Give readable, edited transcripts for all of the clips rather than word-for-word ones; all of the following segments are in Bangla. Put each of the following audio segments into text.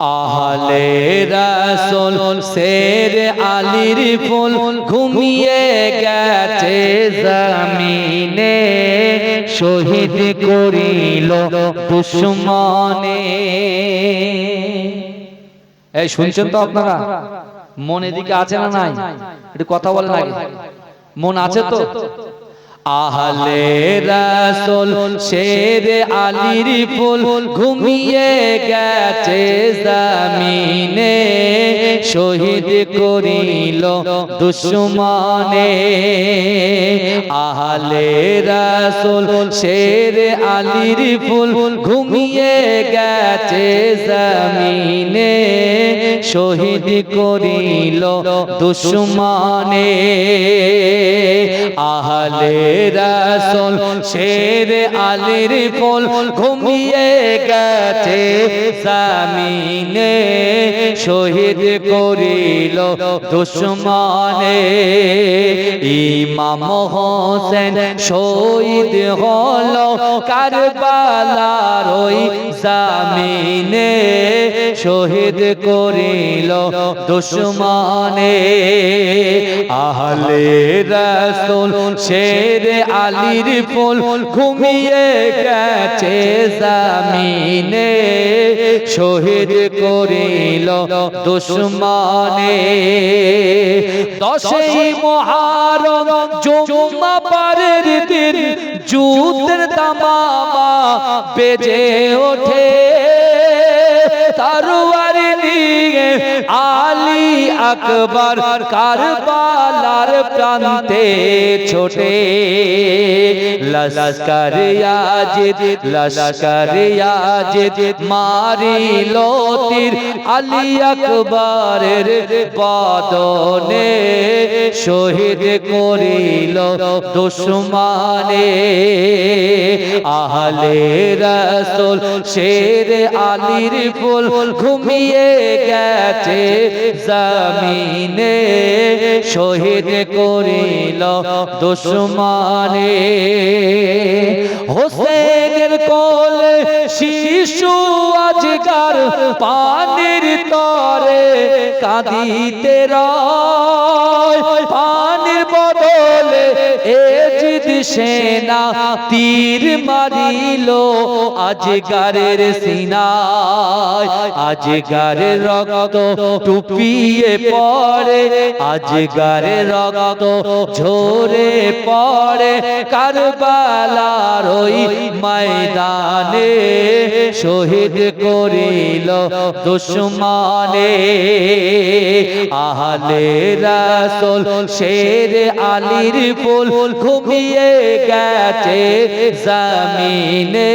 আহলে রাসূল শের আলীর ফুল ঘুমিয়ে গেছে জমিনে, শহীদ করিল দুশমনে। এই শুনছেন তো আপনারা? মন এদিকে আছে না নাই? একটু কথা বলেন আগে, মন আছে তো? আহলে রাসূল শের আলীর ফুল ঘুমিয়ে গেছে জমিনে, শহীদ করিল দুশমনে। আহলে রাসূল শের আলীর ফুল ঘুমিয়ে গেছে জমিনে, শহীদ করিল দুশমনে। আহলে রাসূল শের আলীর ফুল ঘুমিয়ে গেছে জমিনে, শহীদ করিল দুশমনে। ইমাম হোসেন শহীদ হলো কারবালার ওই জমিনে, শহীদ করিল দুশমনে। আহলে রাসূল শের আলীর ফুল ঘুমিয়ে গেছে জমিনে, শহীদ করিল দুশমনে। 10ই মুহররম জুমা পারের দিন যুদ্ধের দামামা বেজে ওঠে, তরবার নিয়ে আলী আকবর কারবালার প্রান্তে ছোটে। লস্কর ইয়াজিদ লস্কর ইয়াজিদ মারিল তীর আলী আকবরের বদনে, শহীদ করিল দুশমনে। আহলে রাসূল শের আলীর ফুল ঘুমিয়ে গেছে জমিনে, শহীদ করিল দুশমনে। হোসেনের কোলে শিশু আজকার পানির তরে কাঁদিতে রয়, পানির বদলে এজিদ সেনা তীর মারিল আজগারের সিনায়। আজগারের রক্ত টুপিয়ে পড়ে, আজগারের রক্ত ঝরে পড়ে কারবালার ওই ময়দানে, শহীদ করিল দুশমনে। আহলে রাসূল শের আলীর ফুল ঘুমিয়ে গেছে জমিনে,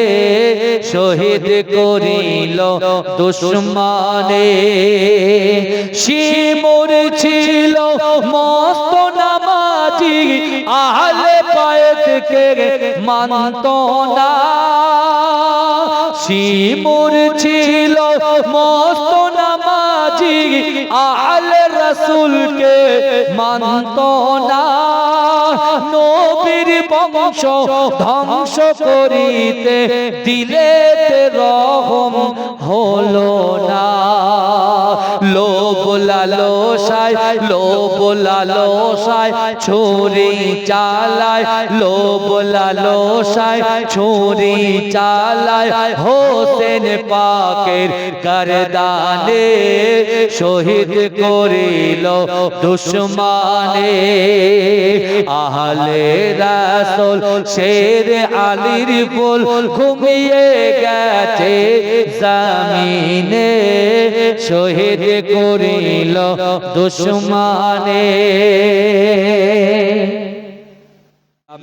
শহীদ করিল দুশমনে। শিমুর ছিল মস্ত নামাজি, আহলে বাইতকে মানত না। শিমুর ছিল মস্ত নামাজি, আহলে রাসূলকে মানত না। নবীর বংশ ধ্বংস করিতে দিলেতে রহম হলো না। লোভ লালসায় লোভ লালসায় ছুরি চালায়, লোভ লালসায় ছুরি চালায় হোসেন পাকের গর্দানে, শহীদ করিল দুশমনে। আহলে রাসূল শের আলীর ফুল ঘুমিয়ে গেছে জমিনে, শহীদ করিল দুশমনে।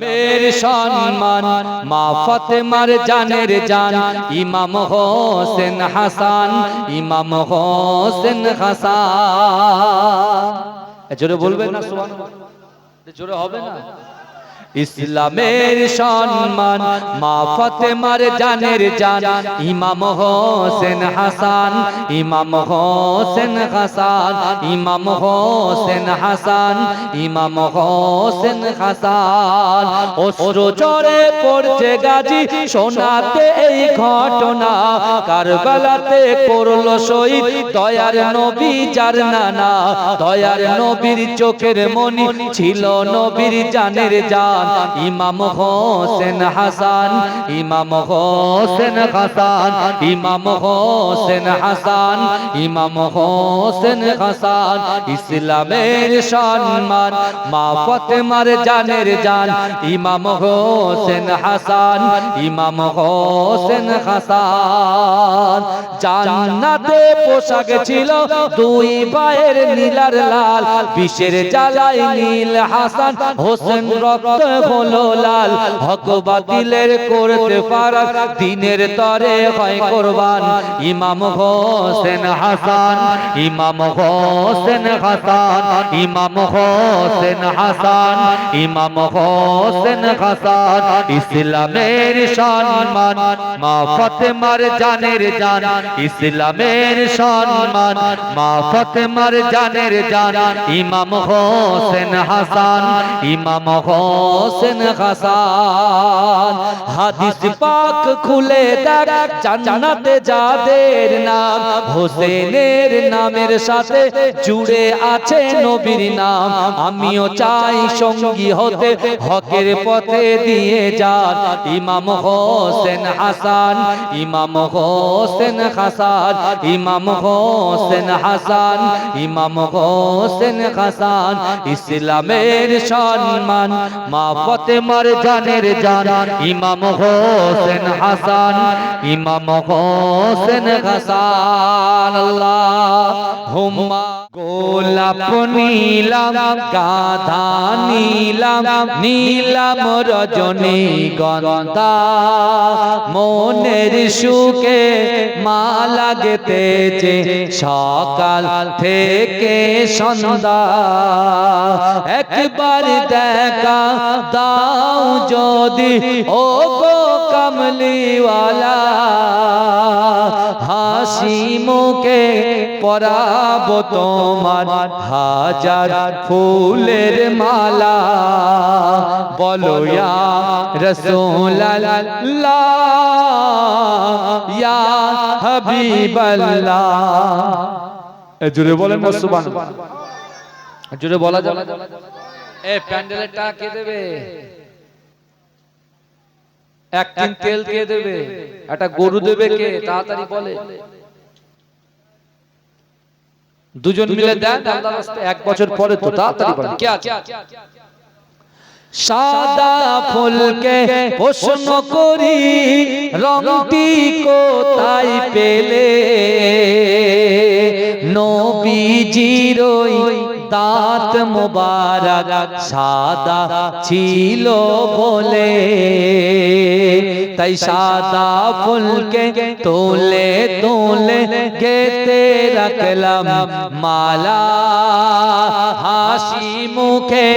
মের সম্মান মা ফাতেমার জানের জান, ইমাম হোসেন হাসান, ইমাম হোসেন হাসান। জোরে বলবেন না সুবহানাল্লাহ? জোরে হবে না? ইসলামের সম্মান মা ফাতেমার জানের জান ইমাম হোসেন হাসান ইমাম হোসেন হাসান ইমাম হোসেন হাসান ইমাম হোসেন হাসান অশ্রু ঝরে পড়ছে গাজী শোনাতে এই ঘটনা কারবালাতে করলো শহীদ দয়ার নবী যার নানা দয়ার নবীর চোখের মনি ছিল নবীর জানের জান ইমাম হোসেন হাসান ইমাম হোসেন হাসান ইমাম হোসেন হাসান ইমাম হোসেন হাসান ইসলামের সম্মান মা ফাতেমার জানের জান ইমাম হোসেন হাসান ইমাম হোসেন হাসান জান্নাতে পোশাক ছিল দুই ভাইয়ের নীলার লাল বিষের জ্বালায় নীল হাসান হোসেন রক্ত হলো লাল হক বাতিলের করতে ফারাক দিনের তরে হয় কুরবান ইমাম হোসেন হাসান ইমাম হোসেন হাসান ইমাম হোসেন হাসান ইমাম হোসেন হাসান ইসলামের সম্মান মা ফাতেমার জানের জান ইসলামের সম্মান মা ফাতেমার জানের জান ইমাম হোসেন হাসান ইমাম হোসেন হাসান হাদিস পাক খুলে দেখ জান্নাতে যাদের নাম হোসেনের নামের সাথে জুড়ে আছে নবীর নাম আমিও চাই সঙ্গী হতে হকের পথে দিয়ে যান ইমাম হোসেন হাসান ইমাম হোসেন হাসান ইমাম হোসেন হাসান ইমাম হোসেন হাসান ইসলামের সম্মান মা ফাতেমার জানের জান ইমাম হোসেন হাসান ইমাম হোসেন হাসান আল্লাহুম্মা গোলাপ নীলাম গাধা নীলাম নীলাম রজনীগন্ধা মনের সুখে মালা গেতেছে সকাল থেকে সন্ধ্যা একবার দেখা দাও যদি ও গো কমলিওয়ালা হাসি মুখে পরাবো তোমার হাজার ফুলের মালা বলো ইয়া রাসূলুল্লাহ ইয়া হাবিবাল্লাহ জোরে বলেন না সুবহানাল্লাহ জোরে বলা যাবে এ প্যান্ডেলের টাকা কে দেবে এক টিন তেল কে দেবে একটা গরু দেবে কে তাড়াতাড়ি বলে দুজন মিলে দেন আল্লাহর রাস্তায় এক বছর পরে তো তাড়াতাড়ি বলেন কে আছে সাদা ফুলকে প্রশ্ন করি রংটি কোথায় পেলে নবীজির দাঁত মোবারক সাদা ছিল বলে তাই সাদা ফুলকে তোলে তোলে গেতে রাখলাম মালা হাসি মুখে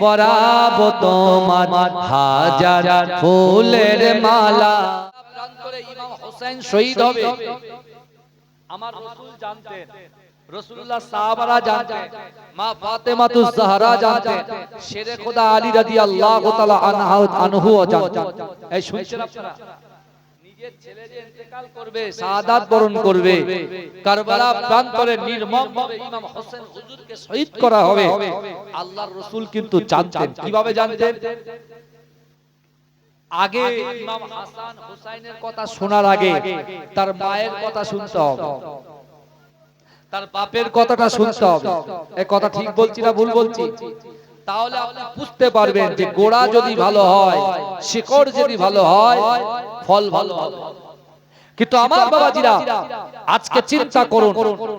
পরাবো তোমার হাজার ফুলের মালা প্রান্তরে ইমাম হোসেন শহীদ হবে আমার রাসূল জানতেন রাসূলুল্লাহ সাহাবারা জানতেন মা ফাতেমাতুজ জাহরা জানতেন শেরে খোদা আলী রাদিয়াল্লাহু তাআলা আনহু জানতেন এই শুনছেন আপনারা নিজের ছেলে যে ইন্তেকাল করবে শাহাদাত বরণ করবে কারবালা প্রান্তরে নির্মমভাবে ইমাম হোসেন হুজুরকে শহীদ করা হবে আল্লাহর রাসূল কিন্তু জানতেন কিভাবে জানতেন আগে ইমাম হাসান হুসাইনের কথা শোনার আগে তার মায়ের কথা শুনতে হবে তার বাপের কথাটা শুনতে হবে এই কথা ঠিক বলছি না ভুল বলছি তাহলে আপনি বুঝতে পারবেন যে গোড়া যদি ভালো হয় শিকড় যদি ভালো হয় ফল ভালো হবে কিন্তু আমার বাবাজিরা আজকে চিন্তা করুন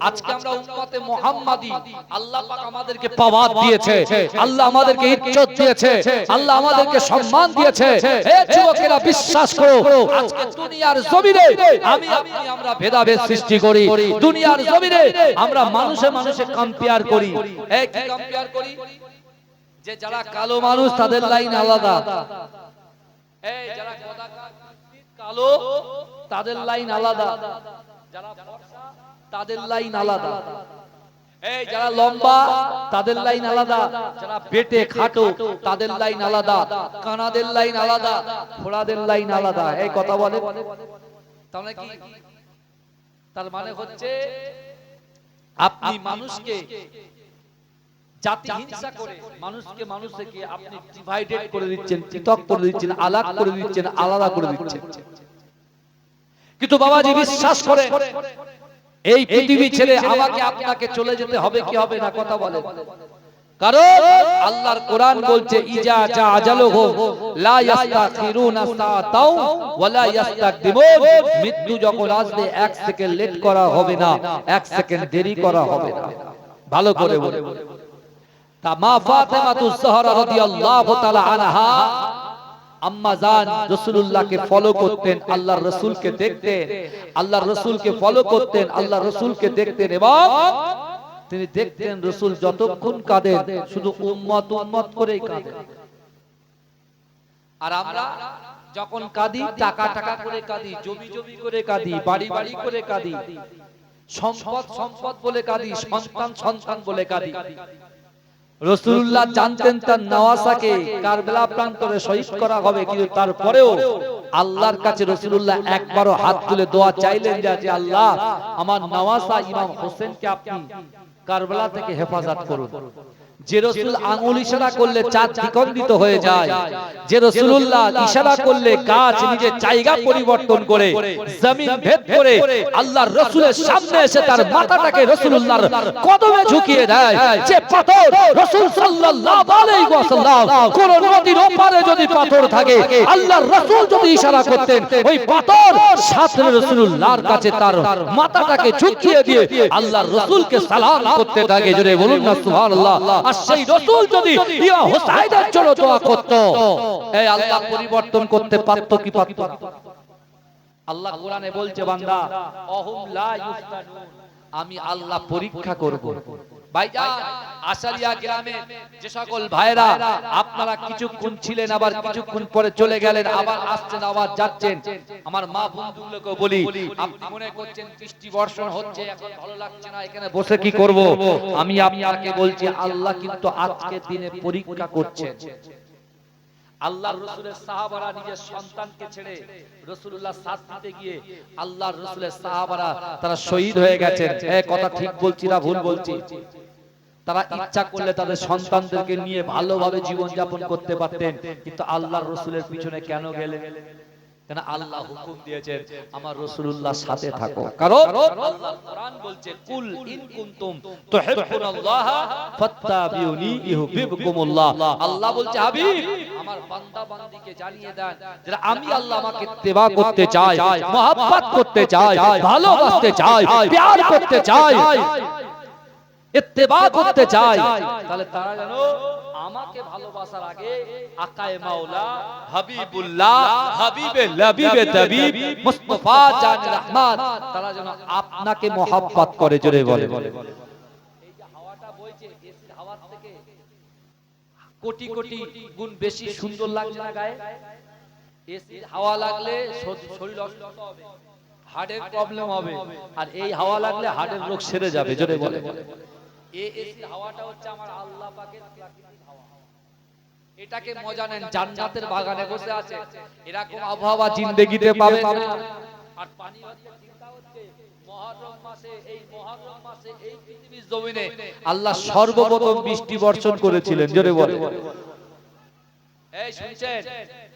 আজকে আমরা উম্মতে মুহাম্মাদি আল্লাহ পাক আমাদেরকে পাওয়ার দিয়েছে আল্লাহ আমাদেরকে ইজ্জত দিয়েছে আল্লাহ আমাদেরকে সম্মান দিয়েছে হে যুবকেরা বিশ্বাস করো আজকে দুনিয়ার জমিনে আমি আপনি আমরা ভেদাভেদ সৃষ্টি করি দুনিয়ার জমিনে আমরা মানুষে মানুষে কম্পেয়ার করি এই কি কম্পেয়ার করি যে যারা কালো মানুষ তাদের লাইন আলাদা, এই যারা কালো তাদের লাইন আলাদা, যারা ফর্সা তাদের লাইন আলাদা, এই যারা লম্বা তাদের লাইন আলাদা, যারা বেটে খাটো তাদের লাইন আলাদা, কানাদের লাইন আলাদা, ফোড়াদের লাইন আলাদা। এই কথা বলে, তাহলে কি তার মানে হচ্ছে আপনি মানুষকে জাতি হিংসা করে মানুষকে মানুষ থেকে আপনি ডিভাইডেড করে দিচ্ছেন, পৃথক করে দিচ্ছেন, আলাদা করে দিচ্ছেন, আলাদা করে দিচ্ছেন। কিন্তু বাবাজি বিশ্বাস করে এই পৃথিবী ছেড়ে আমাকে আপনাকে চলে যেতে হবে কি হবে না, কথা বলে। কারণ আল্লাহর কোরআন বলছে ইজা জা আজালুহু লা ইস্তাখিরুনা সাআতাও ওয়া লা ইস্তাকদিমুন, মৃত্যু যখন আসবে 1 সেকেন্ড লেট করা হবে না, 1 সেকেন্ড দেরি করা হবে না। ভালো করে বলে। তা মা ফাতেমাতুজ জোহরা রাদিয়াল্লাহু তাআলা আনহা আম্মা জান রাসূলুল্লাহকে ফলো করতেন, আল্লাহর রাসূলকে দেখতেন, আল্লাহর রাসূলকে ফলো করতেন, আল্লাহর রাসূলকে দেখতেন এবং তিনি দেখতেন রাসূল যতক্ষণ কাঁদেন শুধু উম্মত উম্মত করেই কাঁদেন। আর আমরা যখন কাঁদি টাকা টাকা করে কাঁদি, জমি জমি করে কাঁদি, বাড়ি বাড়ি করে কাঁদি, সম্পদ সম্পদ বলে কাঁদি, সন্তান সন্তান বলে কাঁদি। রাসূলুল্লাহ জানতেন তার নওয়াসাকে কারবালা প্রান্তরে শহীদ করা হবে, কিন্তু তারপরেও আল্লাহর কাছে রাসূলুল্লাহ একবারও হাত তুলে দোয়া চাইলেন যে আল্লাহ আমার নওয়াসা ইমাম হোসেনকে আপনি কারবালা থেকে হেফাজত করুন। যে রাসূল আঙ্গুল ইশারা করলে চাঁদ দ্বিখণ্ডিত হয়ে যায়, যে রাসূলুল্লাহ ইশারা করলে গাছ নিজের জায়গা পরিবর্তন করে জমিন ভেদ করে আল্লাহর রাসূলের সামনে এসে তার মাথাটাকে রাসূলুল্লাহর কদমে ঝুঁকিয়ে দেয়, যে পাথর রাসূল সাল্লাল্লাহু আলাইহি ওয়াসাল্লাম কোন নদীর ওপারে যদি পাথর থাকে আল্লাহর রাসূল যদি ইশারা করতেন ওই পাথর সাথে রাসূলুল্লাহর কাছে তার মাথাটাকে ঝুঁকিয়ে দিয়ে আল্লাহর রাসূলকে সালাম করতে থাকে। জোরে বলুন না সুবহানাল্লাহ। আর সেই রাসূল যদি ইমাম হোসেনের জন্য দোয়া করত, এই আল্লাহ পরিবর্তন করতে পারত কি পারত না? আল্লাহ কোরআনে বলছে বান্দা অহুম লা ইফতানুন, আমি আল্লাহ পরীক্ষা করব। ভাইজান আশারিয়া গ্রামে যে সকল ভাইরা আপনারা কিছুক্ষণ ছিলেন আবার কিছুক্ষণ পরে চলে গেলেন, আবার আসছেন আবার যাচ্ছেন, আমার মা বন্ধুগুলোকে বলি আপনি মনে করছেন বৃষ্টি বর্ষণ হচ্ছে এখন ভালো লাগছে না এখানে বসে কি করব, আমি আপনাকে বলছি আল্লাহ কিন্তু আজকের দিনে পরীক্ষা করছেন। আল্লাহর রাসূলের সাহাবারা নিজের সন্তানকে ছেড়ে রাসূলুল্লাহ সাথ দিতে গিয়ে আল্লাহর রাসূলের সাহাবারা তারা শহীদ হয়ে গেছেন। এই কথা ঠিক বলছি না ভুল বলছি? তারা ইচ্ছা করলে তাদের সন্তানদেরকে নিয়ে ভালোভাবে জীবন যাপন করতে পারতেন, কিন্তু আল্লাহর রাসূলের পিছনে কেন গেলেন? কেন আল্লাহ হুকুম দিয়েছেন আমার রাসূলুল্লাহর সাথে থাকো। কারণ আল্লাহর কোরআন বলছে কুল ইন কুনতুম তুহিব্বুনাল্লাহ ফাত্তাবিউনি ইউহিব্বুকুমুল্লাহ। আল্লাহ বলছে হাবিব আমার বান্দা বান্দীকে জানিয়ে দেন যারা আমি আল্লাহ আমাকে ইত্তেবা করতে চাই, মহব্বত করতে চাই, ভালোবাসতে চাই, প্যার করতে চাই, ইত্তেবা করতে চাই, তাহলে তারা যেন আমাকে ভালোবাসার আগে আকায়ে মাওলা হাবিবুল্লাহ হাবিবে লাবিবে তাবিব মুস্তাফা জান রহমান তারা যেন আপনাকে মহব্বত করে। জোরে বলে। এই যে হাওয়াটা বইছে এসির হাওয়ার থেকে কোটি কোটি গুণ বেশি সুন্দর লাগছে না গায়ে? এসির হাওয়া লাগলে শরীর অসুস্থ হবে, হার্টের প্রবলেম হবে, আর এই হাওয়া লাগলে হার্টের রোগ সেরে যাবে। জোরে বলে। এই এসির হাওয়াটা হচ্ছে আমার আল্লাহ পাকের প্রাকৃতিক হাওয়া। এটাকে মজা নেন, জান্নাতের বাগানে বসে আছে এরকম আবহাওয়া জিন্দেগিতে পাবেন না। আর পানি দিয়ে চিন্তা হচ্ছে মুহররম মাসে, এই মুহররম মাসে এই পৃথিবীর জমিনে আল্লাহ সর্বপ্রথম বৃষ্টি বর্ষণ করেছিলেন। জোরে বলে। এই শুনছেন?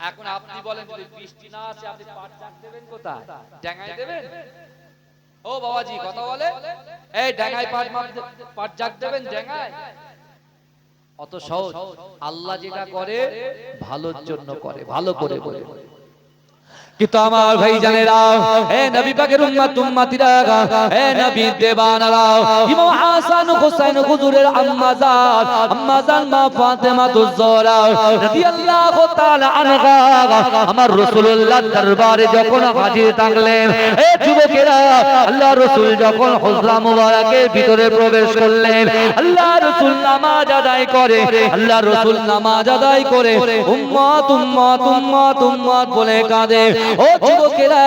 এখন আপনি বলেন যদি বৃষ্টি না আসে আপনি পাট চাক দেবেন কোথায়? ডাঙায় দেবেন? ও বাবাজি কথা বলে, এই ডাঙায় পাট জাগ দেবেন ডাঙায়? অত সহজ? আল্লাহ যেটা করে ভালোর জন্য করে। ভালো করে বলে। কিন্তু আমার ভাই জানেরা, হে নবী পাকের উম্মতিরা, হে নবী দেবানারা, ইমাম হাসান হুসাইন হুজুরের আম্মাজান মা ফাতেমাতুজ জোহরা রাদিয়াল্লাহু তাআলা আনহা আমার রাসূলুল্লাহর দরবারে যখন হাজির থাকলেন, হে যুবকেরা, আল্লাহ রাসূল যখন হুজরা মুবারকের ভিতরে প্রবেশ করলেন, আল্লাহ রাসূল নামাজ আদায় করে, আল্লাহ রাসূল নামাজ আদায় করে উম্মত উম্মত উম্মত উম্মত বলে কাঁদে। ও যুবকেরা,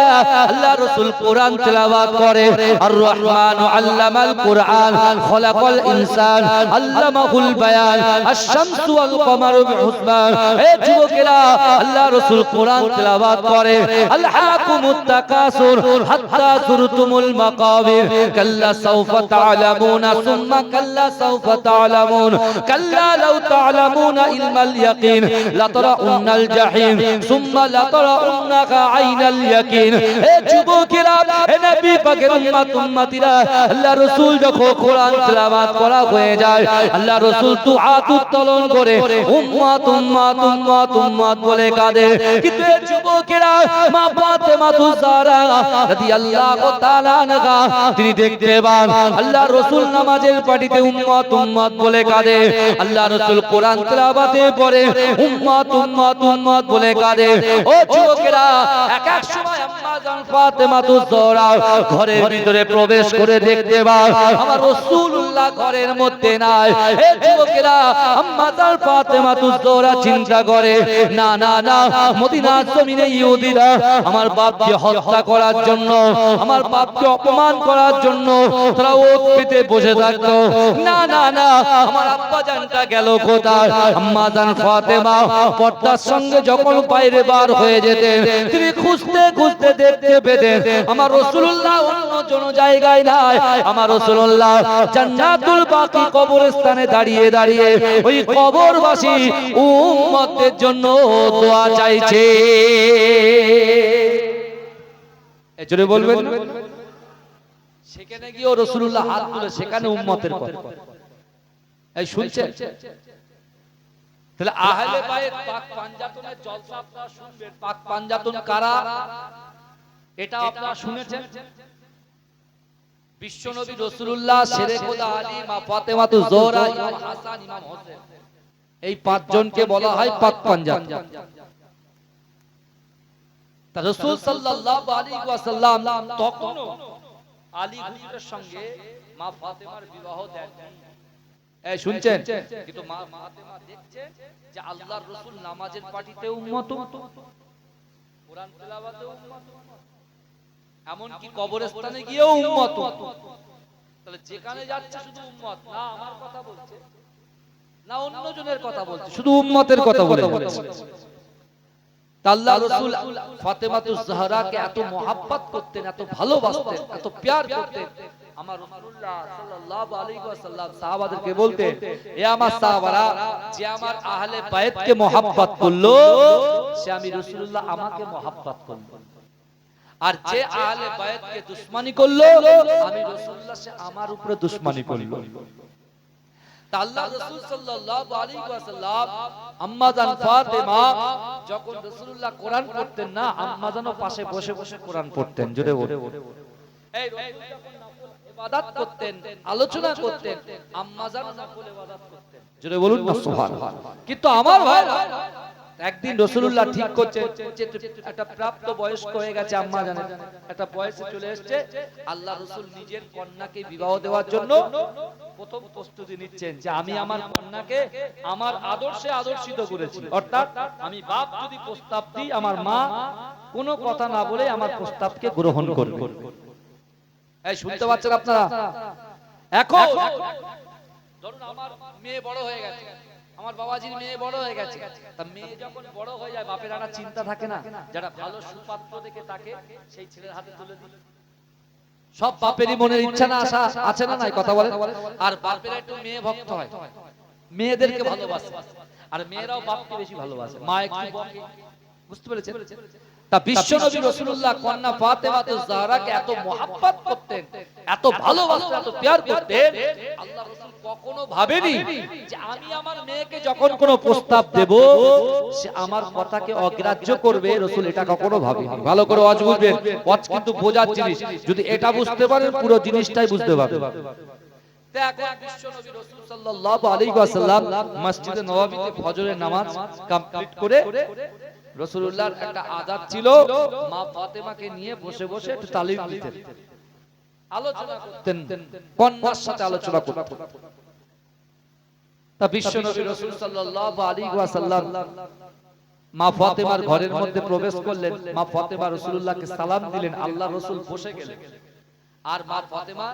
আল্লাহ রাসূল কোরআন তেলাওয়াত করে, আর রহমান আল্লামাল কোরআন খলাকাল ইনসান আল্লামাহুল বায়ান আশ-শামসু ওয়াল কমারু বিহুসবান। হে যুবকেরা, আল্লাহ রাসূল কোরআন তেলাওয়াত করে, আলহাকুমুত তাকাসুর হাত্তা যুরতুমুল মাকাবির কাল্লা সাওফা তা'লামুনা সুম্মা কাল্লা সাওফা তা'লামুন কাল্লা লাউ তা'লামুনা ইলমাল ইয়াকিন লাতারাউন্নাল জাহিম সুম্মা লাতারাউন্নাহা আইনাল ইয়াকিন। হে যুবকেরা, হে নবী পাকের উম্মতিরা, আল্লাহ রাসূল যখন কোরআন তেলাওয়াত করা হয়ে যায়, আল্লাহ রাসূল দুআত উত্তোলন করে উম্মত উম্মত উম্মত উম্মত বলে কাঁদে। কিন্তু হে যুবকেরা, মা ফাতেমাতুজ জোহরা রাদিয়াল্লাহু তাআলা আনহা তিনি দেখতে পান আল্লাহ রাসূল নামাজের পাটিতে উম্মত উম্মত বলে কাঁদে, আল্লাহ রাসূল কোরআন তেলাওয়াতে পড়ে উম্মত উম্মত উম্মত বলে কাঁদে। ও যুবকেরা, এক এক সময় আম্মাজান ফাতেমাতুজ জোহরা ঘরের ভিতরে প্রবেশ করে দেখতে পান আমার রাসূলুল্লাহ ঘরের মধ্যে নাই। হে যুবকেরা, আম্মাজান ফাতেমাতুজ জোহরা চিন্তা করে, না না না, মদিনার জমিনে ইহুদিরা আমার বাপকে হত্যা করার জন্য, আমার বাপকে অপমান করার জন্য তারা ওত পেতে বসে থাকতো। না না না, আমার আব্বা জানটা গেল কোথায়? আম্মাজান ফাতেমা পর্দার সঙ্গে যখন বাইরে বার হয়ে যেতেন, তিনি খুঁজতে খুঁজতে দেখতে পেতেন আমার রাসূলুল্লাহ অন্য কোন জায়গায় নাই, আমার রাসূলুল্লাহ জান্নাতুল বাকি কবরস্থানে দাঁড়িয়ে দাঁড়িয়ে ওই কবরবাসী উম্মতের জন্য দোয়া চাইছে। এজন্য বলবেন, সেখানে গিয়ে রাসূলুল্লাহ হাত তুলে সেখানে উম্মতের কথা। এই শুনছেন? তাহলে আহলে বাইত পাক পাঞ্জাতনের জলসা আপনারা শুনবেন। পাক পাঞ্জাতন কারা এটা আপনারা শুনেছেন? বিশ্বনবী রাসূলুল্লাহ, শেরে খোদা আলী, মা ফাতেমাতুজ জোহরা, ইমাম হাসান, ইমাম হোসেন, এই পাঁচজনকে বলা হয় পাক পাঞ্জাতন। তা রাসূল সাল্লাল্লাহু আলাইহি ওয়াসাল্লাম তখনও আলী হুজুরের সঙ্গে মা ফাতেমার বিবাহ দেন। এই শুনছেন? কিন্তু মা ফাতেমা দেখছে যে আল্লাহর রাসূল নামাজের পাটিতে উম্মত, কোরআন তেলাওয়াতে উম্মত, এমন কি কবরস্থানে গিয়েও উম্মত। তাহলে যেখানে যাচ্ছে শুধু উম্মত, না আমার কথা বলছে না অন্যজনের কথা বলছে, শুধু উম্মতের কথা বলছে। আল্লাহ রাসূল ফাতেমাতুজ জোহরাকে এত মহব্বত করতেন, এত ভালোবাসতেন, এত প্যার করতেন। আমার রাসূলুল্লাহ সাল্লাল্লাহু আলাইহি ওয়াসাল্লাম সাহাবাদেরকে বলতেন, এ আমার সাহাবারা, যে আমার আহলে বাইতকে মহব্বত করলো সে আমি রাসূলুল্লাহ আমাকে মহব্বত করলো, আর যে আহলে বাইতকে দুশমনি করলো আমি রাসূলুল্লাহ সে আমার উপরে দুশমনি করলো। আল্লাহ রাসূল সাল্লাল্লাহু আলাইহি ওয়াসাল্লাম আম্মাজান ফাতেমা যখন রাসূলুল্লাহ কোরআন পড়তেন না, আম্মাজানও পাশে বসে বসে কোরআন পড়তেন। জোরে বলে, এই রাসূল যখন নফল ইবাদত করতেন, আলোচনা করতেন, আম্মাজানও নফল ইবাদত করতেন। জোরে বলুন না সুবহানাল্লাহ। কিন্তু আমার ভাই, একদিন রাসূলুল্লাহ ঠিক করছেন যে একটা প্রাপ্ত বয়স্ক হয়ে গেছে, আম্মা জানেন একটা বয়সে চলে এসেছে, আল্লাহ রাসূল নিজের কন্যাকে বিবাহ দেওয়ার জন্য প্রথম প্রস্তুতি নিচ্ছেন যে আমি আমার কন্যাকে আমার আদর্শে আদর্শিত করেছি, অর্থাৎ আমি বাপ যদি প্রস্তাব দিই আমার মা কোনো কথা না বলে আমার প্রস্তাবকে গ্রহণ করবে। এই শুনতে পাচ্ছেন আপনারা? এখন ধরুন আমার মেয়ে বড় হয়ে গেছে, আমার বাবাজির মেয়ে বড় হয়ে গেছে, তা মেয়ে যখন বড় হয়ে যায় বাপের একটা চিন্তা থাকে না, যারা ভালো সুপাত্র দেখে তাকে সেই ছেলের হাতে তুলে দিল। সব বাপেরই মনের ইচ্ছা না আশা আছে না নাই কথা বলে। আর বাপের একটু মেয়ে ভক্ত হয়, মেয়েদেরকে ভালোবাসে, আর মেয়েরাও বাপকে বেশি ভালোবাসে, মা একটু বকে। বুঝতে পেরেছেন? তা বিশ্বনবী রাসূলুল্লাহ কন্যা ফাতেমাতুজ জোহরাকে এত মহব্বত করতেন, এত ভালোবাসতেন, এত প্যার করতেন আল্লাহ রাসূল কখনো ভাবেনি যে আমি আমার মেয়েকে যখন কোনো প্রস্তাব দেব সে আমার কথাকে অগ্রাহ্য করবে, রাসূল এটা কখনো ভাবেনি। ভালো করে ওয়াজ বুঝবেন, ওয়াজ কিন্তু বোঝার জিনিস, যদি এটা বুঝতে পারেন পুরো জিনিসটাই বুঝতে পারবেন। তে এখন বিশ্বনবী রাসূল সাল্লাল্লাহু আলাইহি ওয়াসাল্লাম মসজিদে নববীতে ফজরের নামাজ কমপ্লিট করে রাসূলুল্লাহর একটা আদব ছিল, মা ফাতেমাকে নিয়ে বসে বসে একটু তালিম দিতেন, আলোচনা করতেন, কন্যার সাথে আলোচনা করতেন। তা বিশ্বনবী রাসূল সাল্লাল্লাহু আলাইহি ওয়াসাল্লাম মা ফাতেমার ঘরের মধ্যে প্রবেশ করলেন, মা ফাতেমা রাসূলুল্লাহকে সালাম দিলেন, আল্লাহর রাসূল বসে গেলেন, আর মা ফাতেমা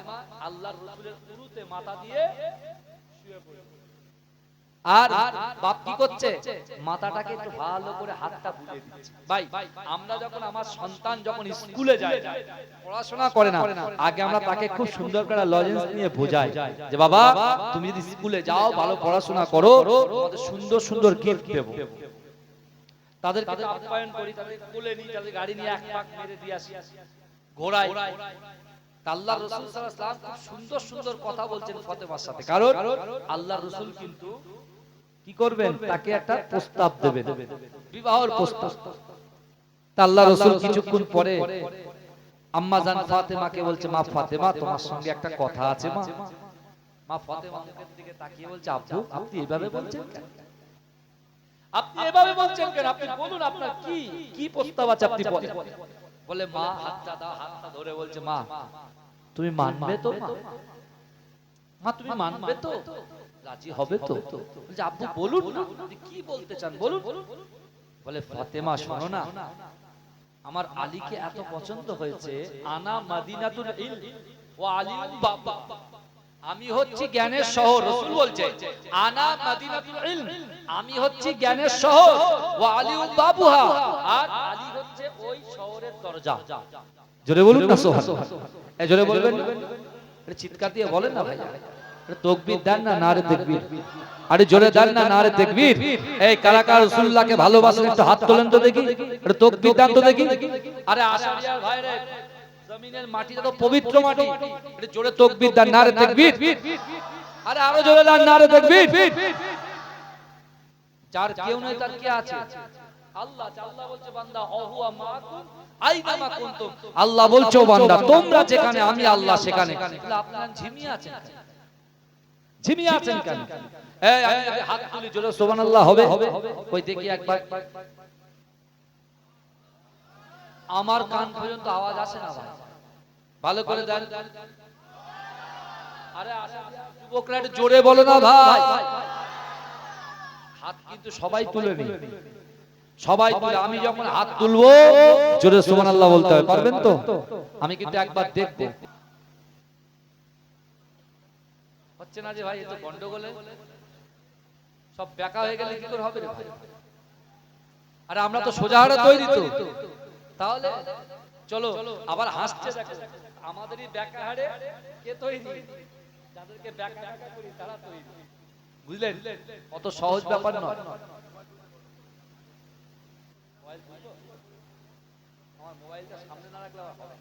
আল্লাহর রাসূলের উরুতে মাথা দিয়ে শুয়ে পড়লেন। আর বাপ কি করছে, মাথাটাকে একটু ভালো করে হাতটা বুলিয়ে দিচ্ছে। ভাই আমরা যখন আমার সন্তান যখন স্কুলে যায়, পড়াশোনা করে না, আগে আমরা তাকে খুব সুন্দর করে লজেন্স নিয়ে বোঝাই যে বাবা তুমি যদি স্কুলে যাও, ভালো পড়াশোনা করো, তোমাদের সুন্দর সুন্দর গিফট দেব। তাদেরকে আপ্যায়ন করি, তাদের কোলে নিয়ে, তাদের গাড়ি নিয়ে এক পাক মেরে দিয়ে আসি, ঘোড়ায়। আল্লাহর রাসূল সাল্লাল্লাহু আলাইহি ওয়াসাল্লাম খুব সুন্দর সুন্দর কথা বলছেন ফাতেমার সাথে, কারণ আল্লাহর রাসূল কিন্তু কি করবেন, তাকে একটা প্রস্তাব দেবেন, বিবাহের প্রস্তাব। তা আল্লাহর রাসূল কিছুক্ষণ পরে আম্মা জান ফাতেমাকে বলছে, মা ফাতেমা তোমার সঙ্গে একটা কথা আছে মা। মা ফাতেমা মুখের দিকে তাকিয়ে বলছে, আব্বু আপনি এভাবে বলছেন কেন, আপনি এভাবে বলছেন কেন, আপনি বলুন আপনার কি কি প্রস্তাব আছে আপনি বলেন। বলে মা হাতটা দাও, হাতটা ধরে বলছে, মা তুমি মানবে তো, মা তুমি মানবে তো, রাজি হবে তো। বলছে আব্বু বলুন না, আপনি কি বলতে চান বলুন। বলে ফাতেমা শোনো না, আমার আলীকে এত পছন্দ হয়েছে, আনা মাদিনাতুল ইলম ওয়া আলিউম বাবা, আমি হচ্ছি জ্ঞানের শহর। রাসূল বলছে আনা মাদিনাতুল ইলম, আমি হচ্ছি জ্ঞানের শহর, ওয়া আলিউম বাবুহা, আর আলী হচ্ছে ওই শহরের দরজা। জোরে বলুন না সুবহানাল্লাহ, এই জোরে বলবেন, এটা চিৎকার দিয়ে বলেন না ভাই, এটা তাকবীর দেন না, নারে তাকবীর, আরে জোরে দেন না নারে তাকবীর। এই কারা কারা রাসূলুল্লাহকে ভালোবাসেন একটু হাত তোলেন তো দেখি, এটা তাকবীর দেন তো দেখি। আরে আশারিয়ার ভাইরে, জমিনের মাটিটা তো পবিত্র মাটি, এটা জোরে তাকবীর দেন, নারে তাকবীর, আরে আরো জোরে দেন নারে তাকবীর। যার কেউ নেই তার কে আছে, আল্লাহ। আল্লাহ বলছে বান্দা অহুয়া মাকুম আইনামা কুনতুম, আল্লাহ বলছো বান্দা তোমরা যেখানে আমি আল্লাহ সেখানে। আপনারা ঝিমিয়ে আছেন, ঝিমিয়ে আছেন কেন? এই আমি হাত তুলি, জোরে সুবহানাল্লাহ হবে, কই দেখি একবার। আমার কান পর্যন্ত আওয়াজ আসে না ভাই, ভালো করে দেন। আরে যুবকরা একটু জোরে বলো না ভাই। হাত কিন্তু সবাই তুলে নি, সবাই তুলে। আমি যখন হাত তুলবো জোরে সুবহানাল্লাহ বলতে হবে, পারবেন তো? আমি কিন্তু একবার দেখব। হচ্ছে না যে ভাই, এ তো গন্ডগোলে সব বেকা হয়ে গেলে কি করে হবে রে ভাই? আরে আমরা তো সোজা হাড়ে তৈরি তো, তাহলে চলো আবার হাসছে দেখো, আমাদেরই বেকা হাড়ে কে তৈরি, যাদেরকে বেকা বেকা করি তারা তৈরি। বুঝলেন? অত সহজ ব্যাপার নয়। আমার মোবাইলটা সামনে না রাখলে হবে না।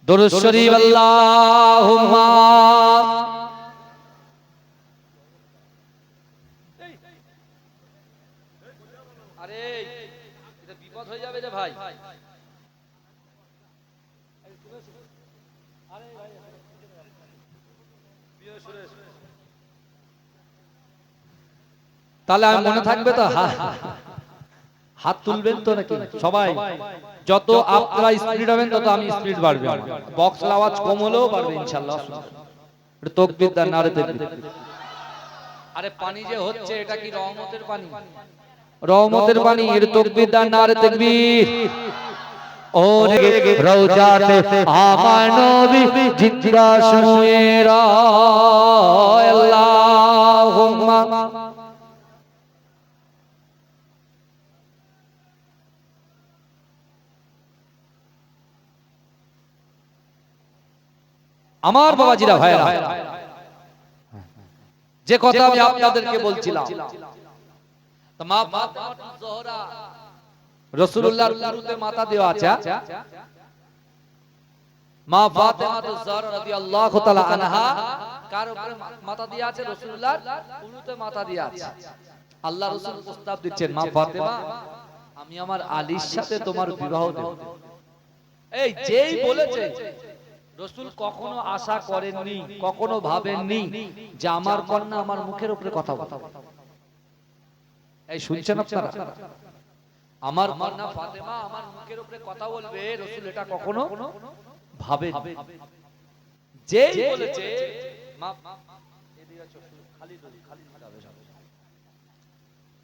দুরূদ শরীফ আল্লাহুম্মা। আরে এটা বিপদ হয়ে যাবে রে ভাই। তাহলে আমি মনে থাকবে তো, হাত তুলবেন তো নাকি সবাই? যত আপনারা স্পিড হবেন তত আমি স্পিড বাড়বে, বক্স আওয়াজ কম হলেও বাড়বে ইনশাআল্লাহ। এটা তাকবীর দেন, নারে তাকবীর। আরে পানি যে হচ্ছে এটা কি রহমতের পানি? রহমতের পানি, এর তাকবীর দেন, নারে তাকবীর। ওরে রওজাতে আমার নবী জিন্দা শুয়ে রয়, আল্লাহুম্মা। আমার বাবাজিরা ভাইরা, যে কথা আমি আপনাদেরকে বলছিলাম, মা ফাতেমা জোহরা রাসূলুল্লাহর উরুতে মাথা দেওয়া আছে। মা ফাতেমা যাহরা রাদিয়াল্লাহু তাআলা আনহা কার উপরে মাথা দিয়ে আছে? রাসূলুল্লাহর উরুতে মাথা দিয়ে আছে। আল্লাহ রাসূল প্রস্তাব দিচ্ছেন, মা ফাতেমা আমি আমার আলীর সাথে তোমার বিবাহ দেব। এই যেই বলেছে, রাসূল কখনো আশা করেননি, কখনো ভাবেননি যে আমার কন্যা আমার মুখের উপরে কথা বলবে। এই শুনছেন আপনারা? আমার কন্যা ফাতেমা আমার মুখের উপরে কথা বলবে, রাসূল এটা কখনো ভাবেন। যেই বলেছে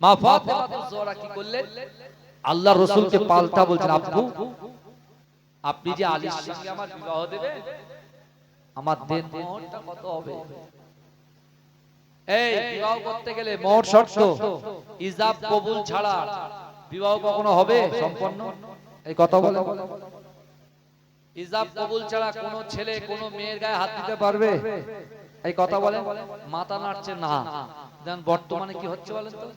মা ফাতেমা যাহরা কি করলেন? আল্লাহ রাসূলকে পাল্টা বলছেন, আব্বু আপনি যে আলীর সঙ্গে আমার বিবাহ দেবেন, আমার দেন মোহরটা কত হবে? এই বিবাহ করতে গেলে মোহর শর্ত, ইজাব কবুল ছাড়া বিবাহ কখনো হবে সম্পন্ন? এই কথা বলে, ইজাব কবুল ছাড়া কোন ছেলে কোন মেয়ের গায়ে হাত দিতে পারবে? এই কথা বলে, মাথা নাড়ছে না। দেন বর্তমানে কি হচ্ছে বলেন তো?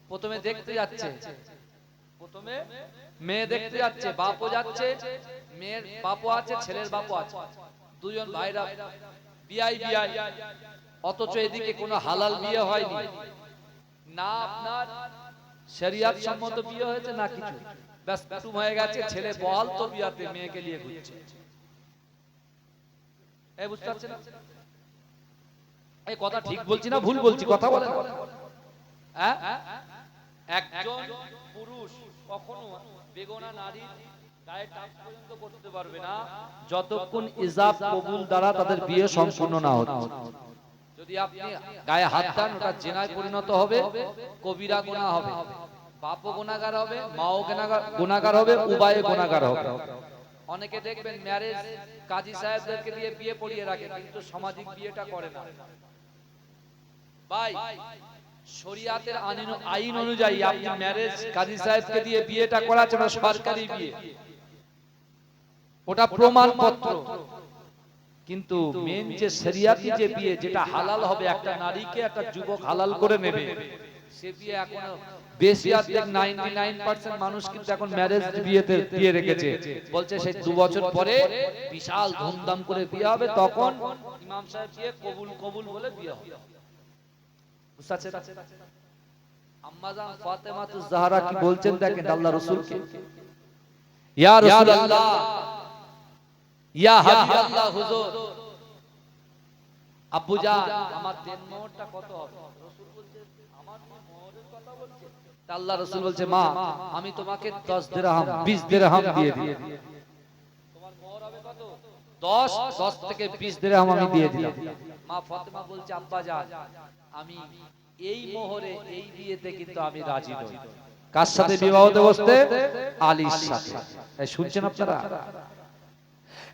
প্রথমে দেখতে যাচ্ছে, প্রথমে মেয়ে দেখতে যাচ্ছে, বাপও যাচ্ছে, মেয়ের বাপও আছে, ছেলের বাপও আছে, দুজন ভাইরা বিয়াই বিয়াই, অথচ এদিকে কোনো হালাল বিয়ে হয়নি না, আপনার শরিয়ত সম্মত বিয়ে হয়েছে না কিছু, ব্যাস কুটুম হয়ে গেছে, ছেলে বহাল তো বিয়াতে মেয়েকে নিয়ে ঘুরছে। এই বুঝতে পারছেন? এই কথা ঠিক বলছি না ভুল বলছি? কথা বলেন। হ্যাঁ, একজন পুরুষ কখনো বেগনা নারী গায়ে টাচ পর্যন্ত করতে পারবে না যতক্ষণ ইজাব কবুল দ্বারা তাদের বিয়ে সম্পূর্ণ না হচ্ছে। যদি আপনি গায়ে হাত দেন, ওটা জিনায় পরিণত হবে, কবিরা গুনাহ হবে, বাপও গুনাহগার হবে, মাও গুনাহগার হবে, উভয়ে গুনাহগার হবে। অনেকে দেখবেন ম্যারেজ কাজী সাহেবদেরকে দিয়ে বিয়ে পড়িয়ে রাখে, কিন্তু সামাজিক বিয়েটা করে না। ভাই, শরিয়াতের আইন অনুযায়ী আপনি ম্যারেজ কাজী সাহেবকে দিয়ে বিয়েটা করাচ্ছেন, না সরকারি বিয়ে, ওটা প্রমাণপত্র। কিন্তু মেন যে শরিয়াতি যে বিয়ে, যেটা হালাল হবে, একটা নারীকে একটা যুবক হালাল করে নেবে, সে বিয়ে এখনো বেশি, অর্ধেক 99% মানুষ কিন্তু এখন ম্যারেজ বিয়েতে দিয়ে রেখেছে। বলছে সেই 2 বছর পরে বিশাল ধুমধাম করে বিয়ে হবে, তখন ইমাম সাহেব দিয়ে কবুল কবুল বলে বিয়ে হবে। আম্মাজান ফাতেমা যাহরা কি বলছেন দেখেন আল্লাহ রাসূলকে, ইয়া রাসূলুল্লাহ, ইয়া হাবিবাল্লাহ, হুজুর আব্বু জান আমার দেন মোহরটা কত হবে? রাসূল বলছে আমার মোহরের কথা বলছে? তা আল্লাহ রাসূল বলছে, মা আমি তোমাকে 10 দিরহাম 20 দিরহাম দিয়ে দিই। তোমার মোহর হবে কত? 10 থেকে 20 দিরহাম আমি দিয়ে দিলাম। মা ফাতেমা বলছে, আব্বা জান আমি এই মোহরে এই বিয়েতে কিন্তু আমি রাজি নই। কার সাথে বিবাহতে বসতে? আলীর সাথে। শুনছেন আপনারা?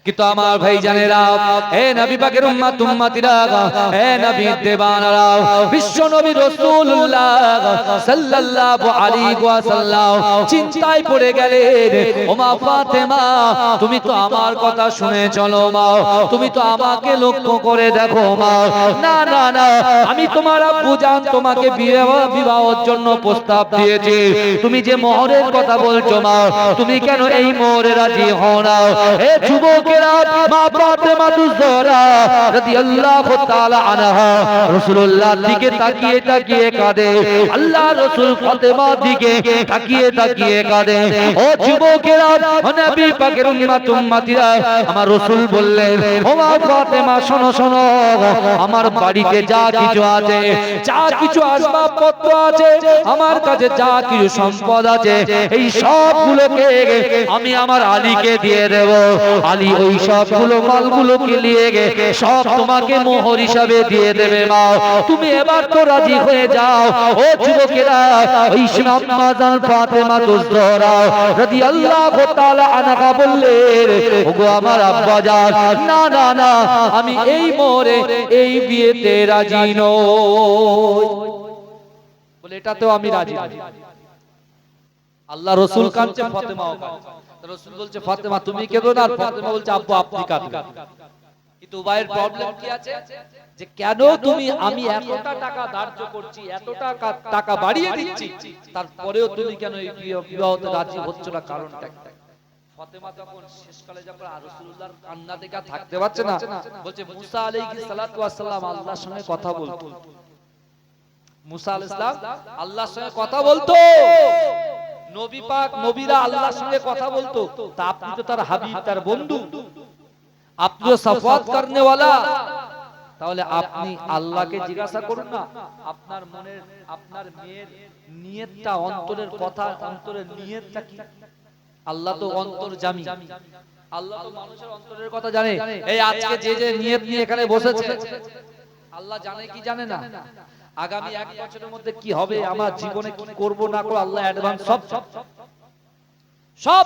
কিন্তু আমার ভাই জানেরা, হে নবী পাকের উম্মত উম্মতিরা, হে নবী দেবানারা, বিশ্ব নবী রাসূলুল্লাহ সাল্লাল্লাহু আলাইহি ওয়াসাল্লাম চিন্তায় পড়ে গেলেন। ও মা ফাতেমা, তুমি তো আমার কথা শুনে চলো মা, তুমি তো আমাকে লক্ষ্য করে দেখো মা। না না না, আমি তোমার আব্বু জান তোমাকে বিবাহের জন্য প্রস্তাব দিয়েছি, তুমি যে মোহরের কথা বলছো মা, তুমি কেন এই মোহরে রাজি হও না? হে যুবক, মা ফাতেমা যাহরা রাদিয়াল্লাহু তাআলা আনহা রাসূলুল্লাহর দিকে তাকিয়ে তাকিয়ে কাঁদে, আল্লাহ রাসূল ফাতেমার দিকে তাকিয়ে তাকিয়ে কাঁদে। ও যুবকেরা, ও নবী পাকের উম্মত উম্মতিরা, আমার রাসূল বললেন, ও মা ফাতেমা শোনো শোনো, আমার বাড়িতে যা কিছু আছে, যা কিছু আসবাবপত্র আছে, আমার কাছে যা কিছু সম্পদ আছে, এই সবগুলোকে আমি আমার আলীকে দিয়ে দেব। আলী ওই সবগুলো মালগুলোকে নিয়ে সব তোমাকে মোহর হিসাবে দিয়ে দেবে মা। তুমি এবার তো রাজি হয়ে যাও। ও যুবকেরা, ওই আম্মাজান ফাতেমা যাহরা রাদিয়াল্লাহু তাআলা আনহা বললেন, ওগো আমার আব্বা জান, না না না, আমি এই মোহরে এই বিয়েতে রাজি নই। বলে এটাতেও আমি রাজি নই। আল্লাহ রাসূল কাঁদছে, ফাতেমাও কাঁদছে। রাসূল বলছে, ফাতেমা তুমি কেঁদো না, আর ফাতেমা বলছে, আব্বু আপনি কাঁদবেন। কিন্তু উভয়ের প্রবলেম কি আছে? যে কেন তুমি, আমি এতটা টাকা ধার্য করছি, এতটা টাকা বাড়িয়ে দিচ্ছি, তারপরেও তুমি কেন এই বিবাহতে রাজি হচ্ছ না? কারণটা ফাতেমা তখন শেষকালে যখন রাসূলুল্লাহর কান্না দেখে থাকতে পারছে না, বলছে মুসা আলাইহিস সালাতু ওয়াস সালাম আল্লাহর সঙ্গে কথা বলতো। মুসা আলাইহিস সালাম আল্লাহর সঙ্গে কথা বলতো। নবী পাক নবীরা আল্লাহর সঙ্গে কথা বলতো, তা আপনি তো তার হাবিব, তার বন্ধু, আপনি তো সাফাত করনে ওয়ালা, তাহলে আপনি আল্লাহকে জিজ্ঞাসা করুন না আপনার মনের, আপনার মেয়ের নিয়তটা, অন্তরের কথা, অন্তরের নিয়তটা কি। আল্লাহ তো অন্তর্যামী, আল্লাহ তো মানুষের অন্তরের কথা জানে। এই আজকে যে যে নিয়ত নিয়ে এখানে বসেছে, আল্লাহ জানে কি জানে না? আগামী 1 বছরের মধ্যে কি হবে, আমার জীবনে কি করব না করব, আল্লাহ অ্যাডভান্স সব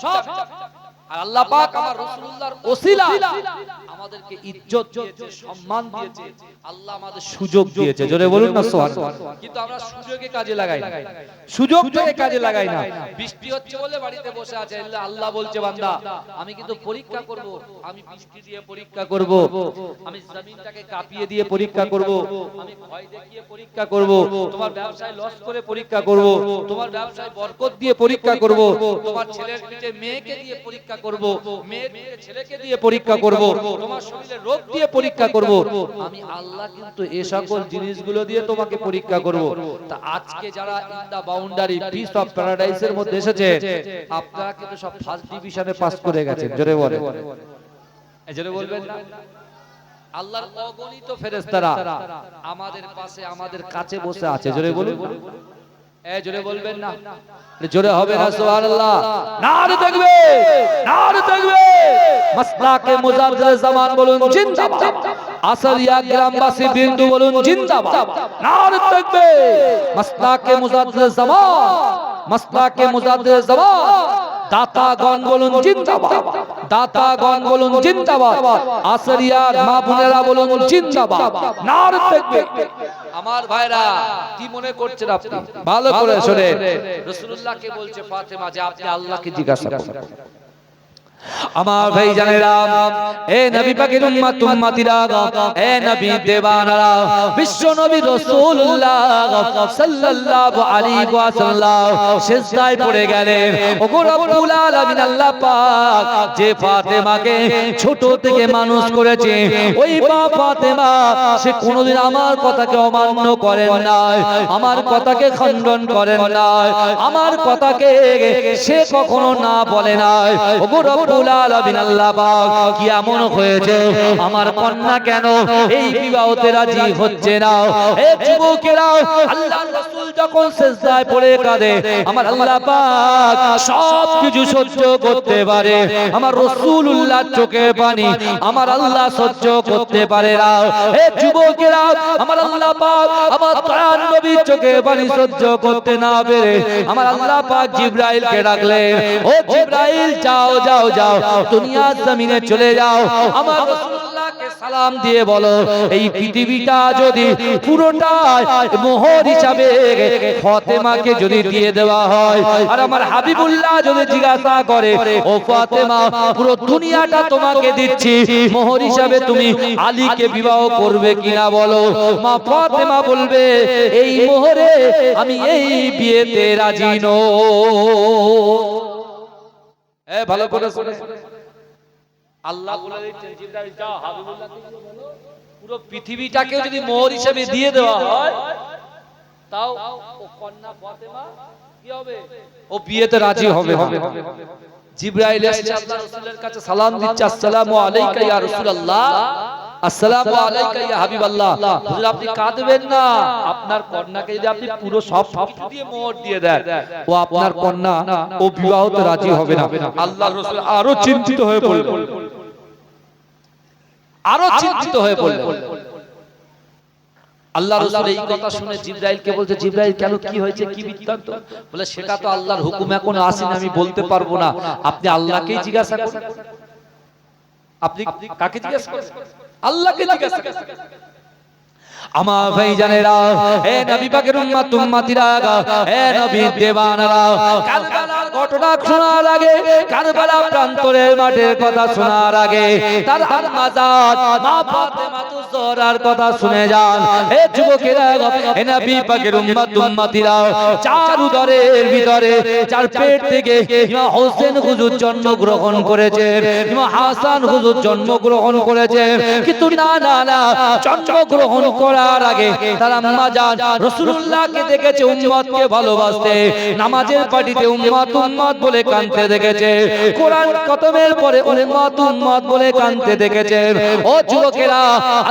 আর আল্লাহ পাক আমার রাসূলুল্লাহর ওসিলা আমাদেরকে ইজ্জত দিয়েছে, সম্মান দিয়েছে, আল্লাহ আমাদের সুযোগ দিয়েছে। জোরে বলুন না সুবহানাল্লাহ। কিন্তু আমরা সুযোগে কাজে লাগাই না, সুযোগটাকে কাজে লাগাই না। বৃষ্টি হচ্ছে বলে বাড়িতে বসে আছে, আল্লাহ বলছে বান্দা আমি কিন্তু পরীক্ষা করব, আমি বৃষ্টি দিয়ে পরীক্ষা করব, আমি জমিনটাকে কাঁপিয়ে দিয়ে পরীক্ষা করব, আমি ভয় দেখিয়ে পরীক্ষা করব, তোমার ব্যবসায় লস করে পরীক্ষা করব, তোমার ব্যবসায় বরকত দিয়ে পরীক্ষা করব, তোমার ছেলের পিঠে মেয়েকে দিয়ে পরীক্ষা করব, মেয়ের পিঠে ছেলেকে দিয়ে পরীক্ষা করব, তোমার শরীরে রোগ দিয়ে পরীক্ষা করব। আমি আল্লাহ কিন্তু এই সকল জিনিসগুলো দিয়ে তোমাকে পরীক্ষা করব। তা আজকে যারা in the boundary piece of প্যারাডাইসের মধ্যে এসেছে, আপনারা কিন্তু সব ফার্স্ট ডিভিশনে পাস করে গেছেন। জোরে বলে, এই জোরে বলবেন না? আল্লাহর অগণিত ফেরেশতারা আমাদের পাশে, আমাদের কাছে বসে আছে। জোরে বলুন, এই জোরে বলবেন না? জোরে হবে না সুবহানাল্লাহ। নারে তাকবীর, নারে তাকবীর। মাসলাকে মুজাদ্দিদ জামান বলুন জিন্দাবাদ, আসরিয়া গ্রামবাসী বিন্দু বলুন জিন্দাবাদ, নারে তাকবীর। মাসলাকে মুজাদ্দিদ জামান, মাসলাকে মুজাদ্দিদ জামান, দাতাগণ বলুন জিন্দাবাদ, দাতাগণ বলুন জিন্দাবাদ, আসরিয়ার মা বোনেরা বলুন জিন্দাবাদ, নারে তাকবীর। আমার ভাইরা কি মনে করছেন আপনি? ভালো করে শুনেন। রাসূলুল্লাহকে বলছে ফাতেমা যে আপনি আল্লাহকে জিজ্ঞাসা করুন। আমার ভাই জানেরা, এ নবী পাকের উম্মত উম্মতিরা, এ নবী দেবানারা, বিশ্ব নবী রাসূলুল্লাহ সাল্লাল্লাহু আলাইহি ওয়াসাল্লাম সিজদায় পড়ে গেলেন। ওগো রব্বুল আলামিন আল্লাহ পাক যে ফাতেমাকে ছোট থেকে মানুষ করেছে, ওই মা ফাতেমা সে কোনোদিন আমার কথাকে অমান্য করেন নাই, আমার কথাকে খণ্ডন করেন নাই, আমার কথাকে সে কখনো না বলে নাই। ওগো রব্বুল আলামিন আল্লাহ পাক কি এমন হয়েছে আমার কন্যা কেন এই বিবাহতে রাজি হচ্ছে না? এ যুবকেরা, আল্লাহর রাসূল যখন সিজদায় পড়ে কাঁদে, আমার আল্লাহ পাক সব কিছু সহ্য করতে পারে। আমার রাসূলুল্লাহর চোখের পানি আমার আল্লাহ সহ্য করতে পারে না। এ যুবকেরা, আমার আল্লাহ পাক আমার দয়ার নবীর চোখের পানি সহ্য করতে না পেরে আমার আল্লাহ পাক জিবরাইলকে ডাকলেন, ও জিবরাইল যাও যাও যাও, দুনিয়ার জমিনে চলে যাও, আমার রাসূলুল্লাহকে সালাম দিয়ে বলো এই পৃথিবীটা যদি পুরোটাই মোহর হিসাবে ফাতেমাকে যদি দিয়ে দেওয়া হয়, আর আমার হাবিবুল্লাহ যদি জিজ্ঞাসা করে ও ফাতেমা পুরো দুনিয়াটা তোমাকে দিচ্ছি, মোহর হিসাবে তুমি আলীকে বিবাহ করবে কিনা বলো? মা ফাতেমা বলবে এই মোহরে আমি এই বিয়েতে রাজি নই। ভালো করে শুনে, আল্লাহ বলে দিচ্ছেন জিবরাইল যাও হাবিবুল্লাহকে বলো পুরো পৃথিবীটাকে যদি মোহর হিসেবে দিয়ে দেওয়া হয়, তাও ও কন্যা ফাতেমা কি হবে? ও বিয়েতে রাজি হবে। জিবরাইল এসে আল্লাহর রাসূলের কাছে সালাম দিচ্ছে, আসসালামু আলাইকা ইয়া রাসূলুল্লাহ, আসসালামু আলাইকা ইয়া হাবিবাল্লাহ। হুজুর আপনি কাঁদবেন না, আপনার কন্যাকে যদি আপনি পুরো সব কিছু দিয়ে মোহর দিয়ে দেন, ও আপনার কন্যা ও বিবাহতে রাজি হবে না। আল্লাহর রাসূল আরো চিন্তিত হয়ে পড়লেন, আরো চিন্তিত হয়ে পড়লেন। আল্লাহর রাসূল এই কথা শুনে জিবরাইলকে বলছে, জিবরাইল কেন, কি হয়েছে, কি বৃত্তান্ত? বলে সেটা তো আল্লাহর হুকুম এখন আসেনি, আমি বলতে পারবো না, আপনি আল্লাহকেই জিজ্ঞাসা করুন। আপনি কাকে জিজ্ঞাসা করেন? আল্লাহকে জিজ্ঞাসা করেন। আমার ভাইজানেরা, এ নবী পাকের উম্মত উম্মতিরা, এ নবী দেওয়ানারা, কারবালার ঘটনা শোনার আগে, কারবালা প্রান্তরের মাঠের কথা শোনার আগে তার আম্মা জান মা ফাতেমা জোহরার কথা শুনে যান। এ যুবকেরা, এ নবী পাকের উম্মত উম্মতিরা, চার উদরের ভিতরে, চার পেট থেকে ইমাম হোসেন হুজুর জন্মগ্রহণ করেছেন, ইমাম হাসান হুজুর জন্মগ্রহণ করেছেন। কিন্তু না না না, জন্মগ্রহণ করার আগে তার আম্মা জান রাসূলুল্লাহকে দেখেছে উম্মতকে ভালোবাসতে, নামাজের পাটিতে উম্মত উম্মত বলে কাঁদতে দেখেছে, কোরআন খতমের পরে উম্মত উম্মত বলে কাঁদতে দেখেছে। ও যুবকেরা,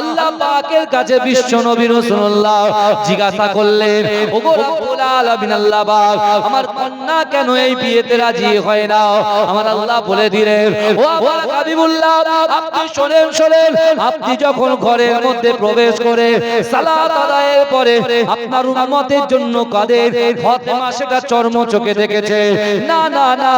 আল্লাহ পাকের কাছে বিশ্ব নবী রাসূলুল্লাহ জিজ্ঞাসা করলেন, ওগো রব্বুল আলামিন আল্লাহ পাক, আমার কন্যা কেন এই বিয়েতে রাজি হয় না? আমার আল্লাহ বলে দিলেন, ও আমার হাবিবুল্লাহ, আপনি শোনেন শোনেন, আপনি যখন ঘরের মধ্যে প্রবেশ করে সালাত আদায়ের পরে আপনার উম্মতের জন্য কাঁদেন, ফাতেমা সেটা চর্ম চোখে দেখেছে। না না না,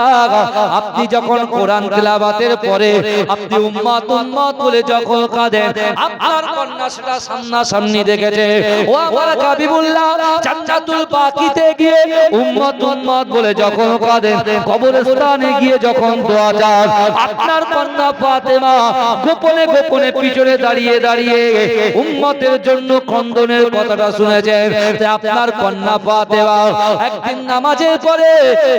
আপনি যখন কোরআন তেলাওয়াতের পরে আপনি উম্মত উম্মত বলে যখন কাঁদেন, আপনার কন্যা সেটা সামনাসামনি দেখেছে। ও আমার হাবিবুল্লাহ, জান্নাতুল বাকিতে গিয়ে উম্মত উম্মত বলে যখন কাঁদেন, কবরস্থানে গিয়ে যখন দোয়া চান, আপনার কন্যা ফাতেমা গোপনে গোপনে পিছনে দাঁড়িয়ে দাঁড়িয়ে উম্মতের জন্য খন্দনের কথাটা শুনেছেন। আপনার কন্যা ফাতেমা একদিন নামাজের পরে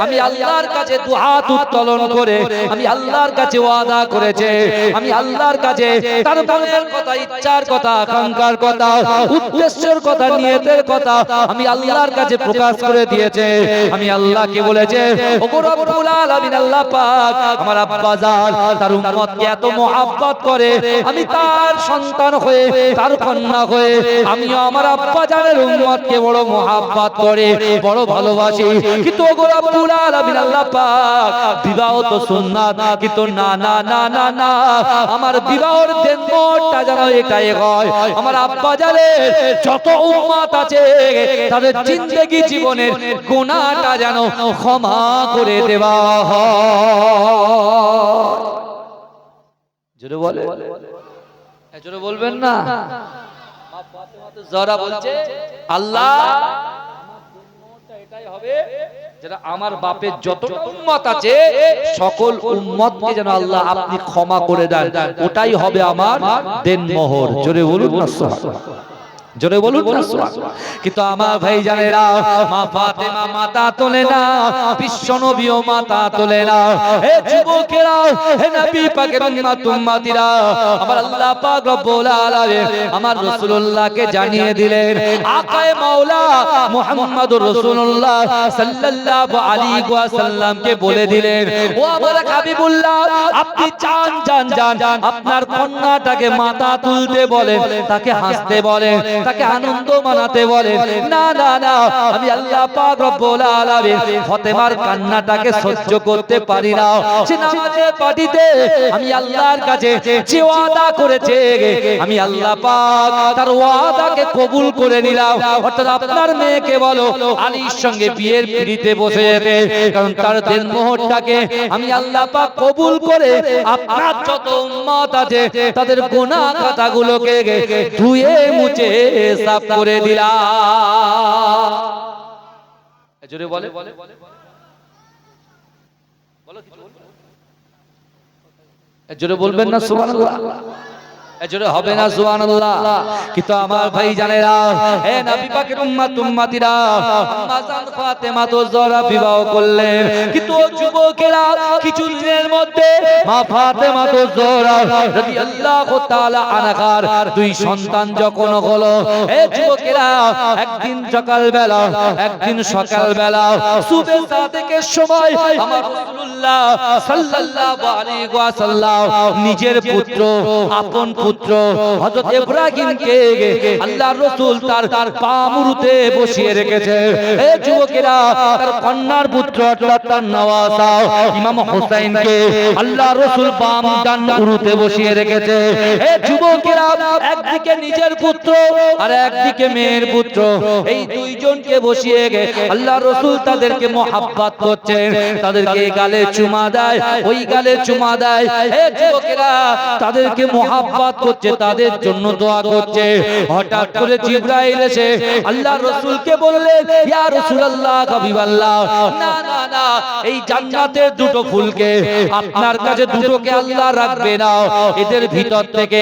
আমি আল্লাহর কাছে দুহাত উত্তোলন করে আমি আল্লাহর কাছে ওয়াদা করেছে, আমি আল্লাহর কাছে তার মনের কথা, ইচ্ছার কথা, আকাঙ্ক্ষার কথা, উদ্দেশ্যের কথা, নিয়তের কথা আমি আল্লাহর কাছে প্রকাশ করে দিয়েছে। আমি আল্লাহকে বলেছে, ওগো রব্বুল আলামিন আল্লাহ পাক, আমার আব্বা জান তার উম্মতকে এত মহব্বত করে, আমি তার সন্তান হয়ে, তার কন্যা হয়ে আমিও আমার আব্বা জানের উম্মতকে বড় মহব্বত করে, বড় ভালোবাসি। কিন্তু ওগো রব্বুল আলামিন আল্লাহ পাক, বিবাহ তো সুন্নাত, কিন্তু না না না না না, আমার বিবাহের দিনটা যেন এটাই হয়, আমার আব্বা জানের যত উম্মত আছে তাদের জিন্দেগি জীবনের গুনাহটা যেন ক্ষমা করে দেওয়া হয়। জোরে বলে, জোরে বলবেন না? যারা বলছে আল্লাহ এটাই হবে, যারা আমার বাপের যত উম্মত আছে সকল উম্মতকে যেন আল্লাহ আপনি ক্ষমা করে দেন, ওটাই হবে আমার দেনমোহর। জোরে বলুন না সুবহানাল্লাহ, জোরে বলুন না সুবহানাল্লাহ। কিন্তু আমার ভাইজানেরা, মা ফাতেমা মাথা তোলে না, বিশ্ব নবীও মাথা তোলে না। হে যুবকেরা, হে নবী পাকের উম্মত উম্মতিরা, আমার আল্লাহ পাক রব্বুল আলামিন আমার রাসূলুল্লাহকে জানিয়ে দিলেন, আকায়ে মাওলা মুহাম্মদুর রাসূলুল্লাহ সাল্লাল্লাহু আলাইহি ওয়াসাল্লামকে বলে দিলেন, ও আমার হাবিবুল্লাহ, আপনি চান চান চান আপনার কন্যাটাকে মাথা তুলতে বলেন, তাকে হাসতে বলেন, তাকে আনন্দ মানাতে বলেন। না না না, আমি আল্লাহ পাক রব্বুল আলামিন ফাতেমার কান্নাটাকে সহ্য করতে পারি না। সে নামাজের পাটিতে আমি আল্লাহর কাছে যে ওয়াদা করেছে, আমি আল্লাহ পাক তার ওয়াদাকে কবুল করে নিলাম। অর্থাৎ আপনার মেয়েকে বলো আলীর সঙ্গে বিয়ের পিড়িতে বসে যেতে, কারণ তার দেনমোহরটাকে আমি আল্লাহ পাক কবুল করে আপনার যত উম্মত আছে তাদের গুনাহ খাতাগুলোকে ধুয়ে মুছে সাফ করে দিলাম। জোরে বলে, বলো কিছু, জোরে বলবেন না সুবহানাল্লাহ, জোরে হবে না সুবহানাল্লাহ। কিন্তু আমার ভাইজানেরা, হে নবী পাকের উম্মত উম্মতিরা, আম্মা জান ফাতেমা তো জোহরা বিবাহ করলেন। কিন্তু যুবকেরা, কিছু দিনের মধ্যে মা ফাতেমা তো জোহরা রাদিয়াল্লাহু তাআলা আনহার দুই সন্তান যখন হলো, হে যুবকেরা, একদিন সকালবেলা, একদিন সকালবেলা সুবহ সাদেকের সময় আমার রাসূলুল্লাহ সাল্লাল্লাহু আলাইহি ওয়াসাল্লাম নিজের পুত্র, আপন পুত্র হযরত ইব্রাহিমকে আল্লাহর রাসূল তার পা মুরুতে বসিয়ে রেখেছে। এই যুবকেরা, তার কন্যার পুত্র অর্থাৎ তার নওয়াজা ইমাম হোসেনকে আল্লাহর রাসূল বাম ডান মুরুতে বসিয়ে রেখেছে। এই যুবকেরা, একদিকে নিজের পুত্র আর একদিকে মেয়ের পুত্র, এই দুইজনকে বসিয়ে আল্লাহর রাসূল তাদেরকে মহব্বত করছেন, তাদেরকে গালে চুমা দেয়, ওই গালে চুমা দেয়। এই যুবকেরা, তাদেরকে মহব্বত করছে তাদের জন্য দোয়া করছে। হঠাৎ করে জিবরাইল এসে আল্লাহ রাসূলকে বললেন, ইয়া রাসূলুল্লাহ, হাবিবাল্লাহ, না না না, এই জান্নাতের দুটো ফুলকে আপনার কাছে দুটোকে আল্লাহ রাখবে না, এদের ভিতর থেকে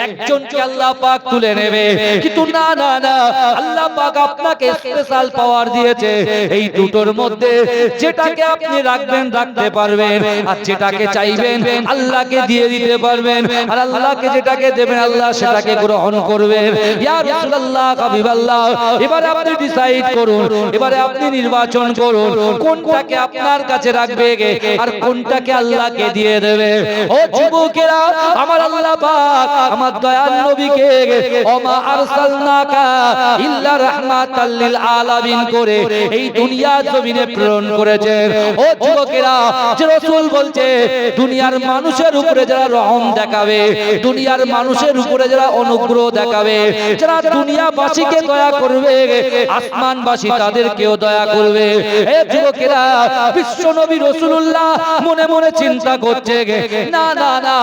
একজনকে আল্লাহ পাক তুলে নেবে। কিন্তু না না না, আল্লাহ পাক আপনাকে স্পেশাল পাওয়ার দিয়েছে, এই দুটোর মধ্যে যেটাকে আপনি রাখবেন রাখতে পারবেন, আর যেটাকে চাইবেন আল্লাহকে দিয়ে দিতে পারবেন, আর আল্লাহকে যেটাকে দেবেন আল্লাহ সেটাকে গ্রহণ করবেন। ইয়া রাসূলুল্লাহ, হাবিবাল্লাহ, এবারে আপনি ডিসাইড করুন, এবারে আপনি নির্বাচন করুন কোনটাকে আপনার কাছে রাখবে আর কোনটাকে আল্লাহকে দিয়ে দেবে। ও যুবকেরা, আমার আল্লাহ পাক আমার দয়াল নবীকে ওমা আরসালনাকা ইল্লা রাহমাতাল লিল আলামিন করে এই দুনিয়ার জমিনে প্রেরণ করেছেন। ও যুবকেরা, যে রাসূল বলছে দুনিয়ার মানুষের উপরে যারা রহম দেখাবে, দুনিয়ার মানুষের উপরে যারা অনুগ্রহ দেখাবে, যারা দুনিয়াবাসীকে দয়া করবে, আসমানবাসী তাদেরকেও দয়া করবে। হে যুবকেরা, বিশ্ব নবী রাসূলুল্লাহ মনে মনে চিন্তা করছে, না না না,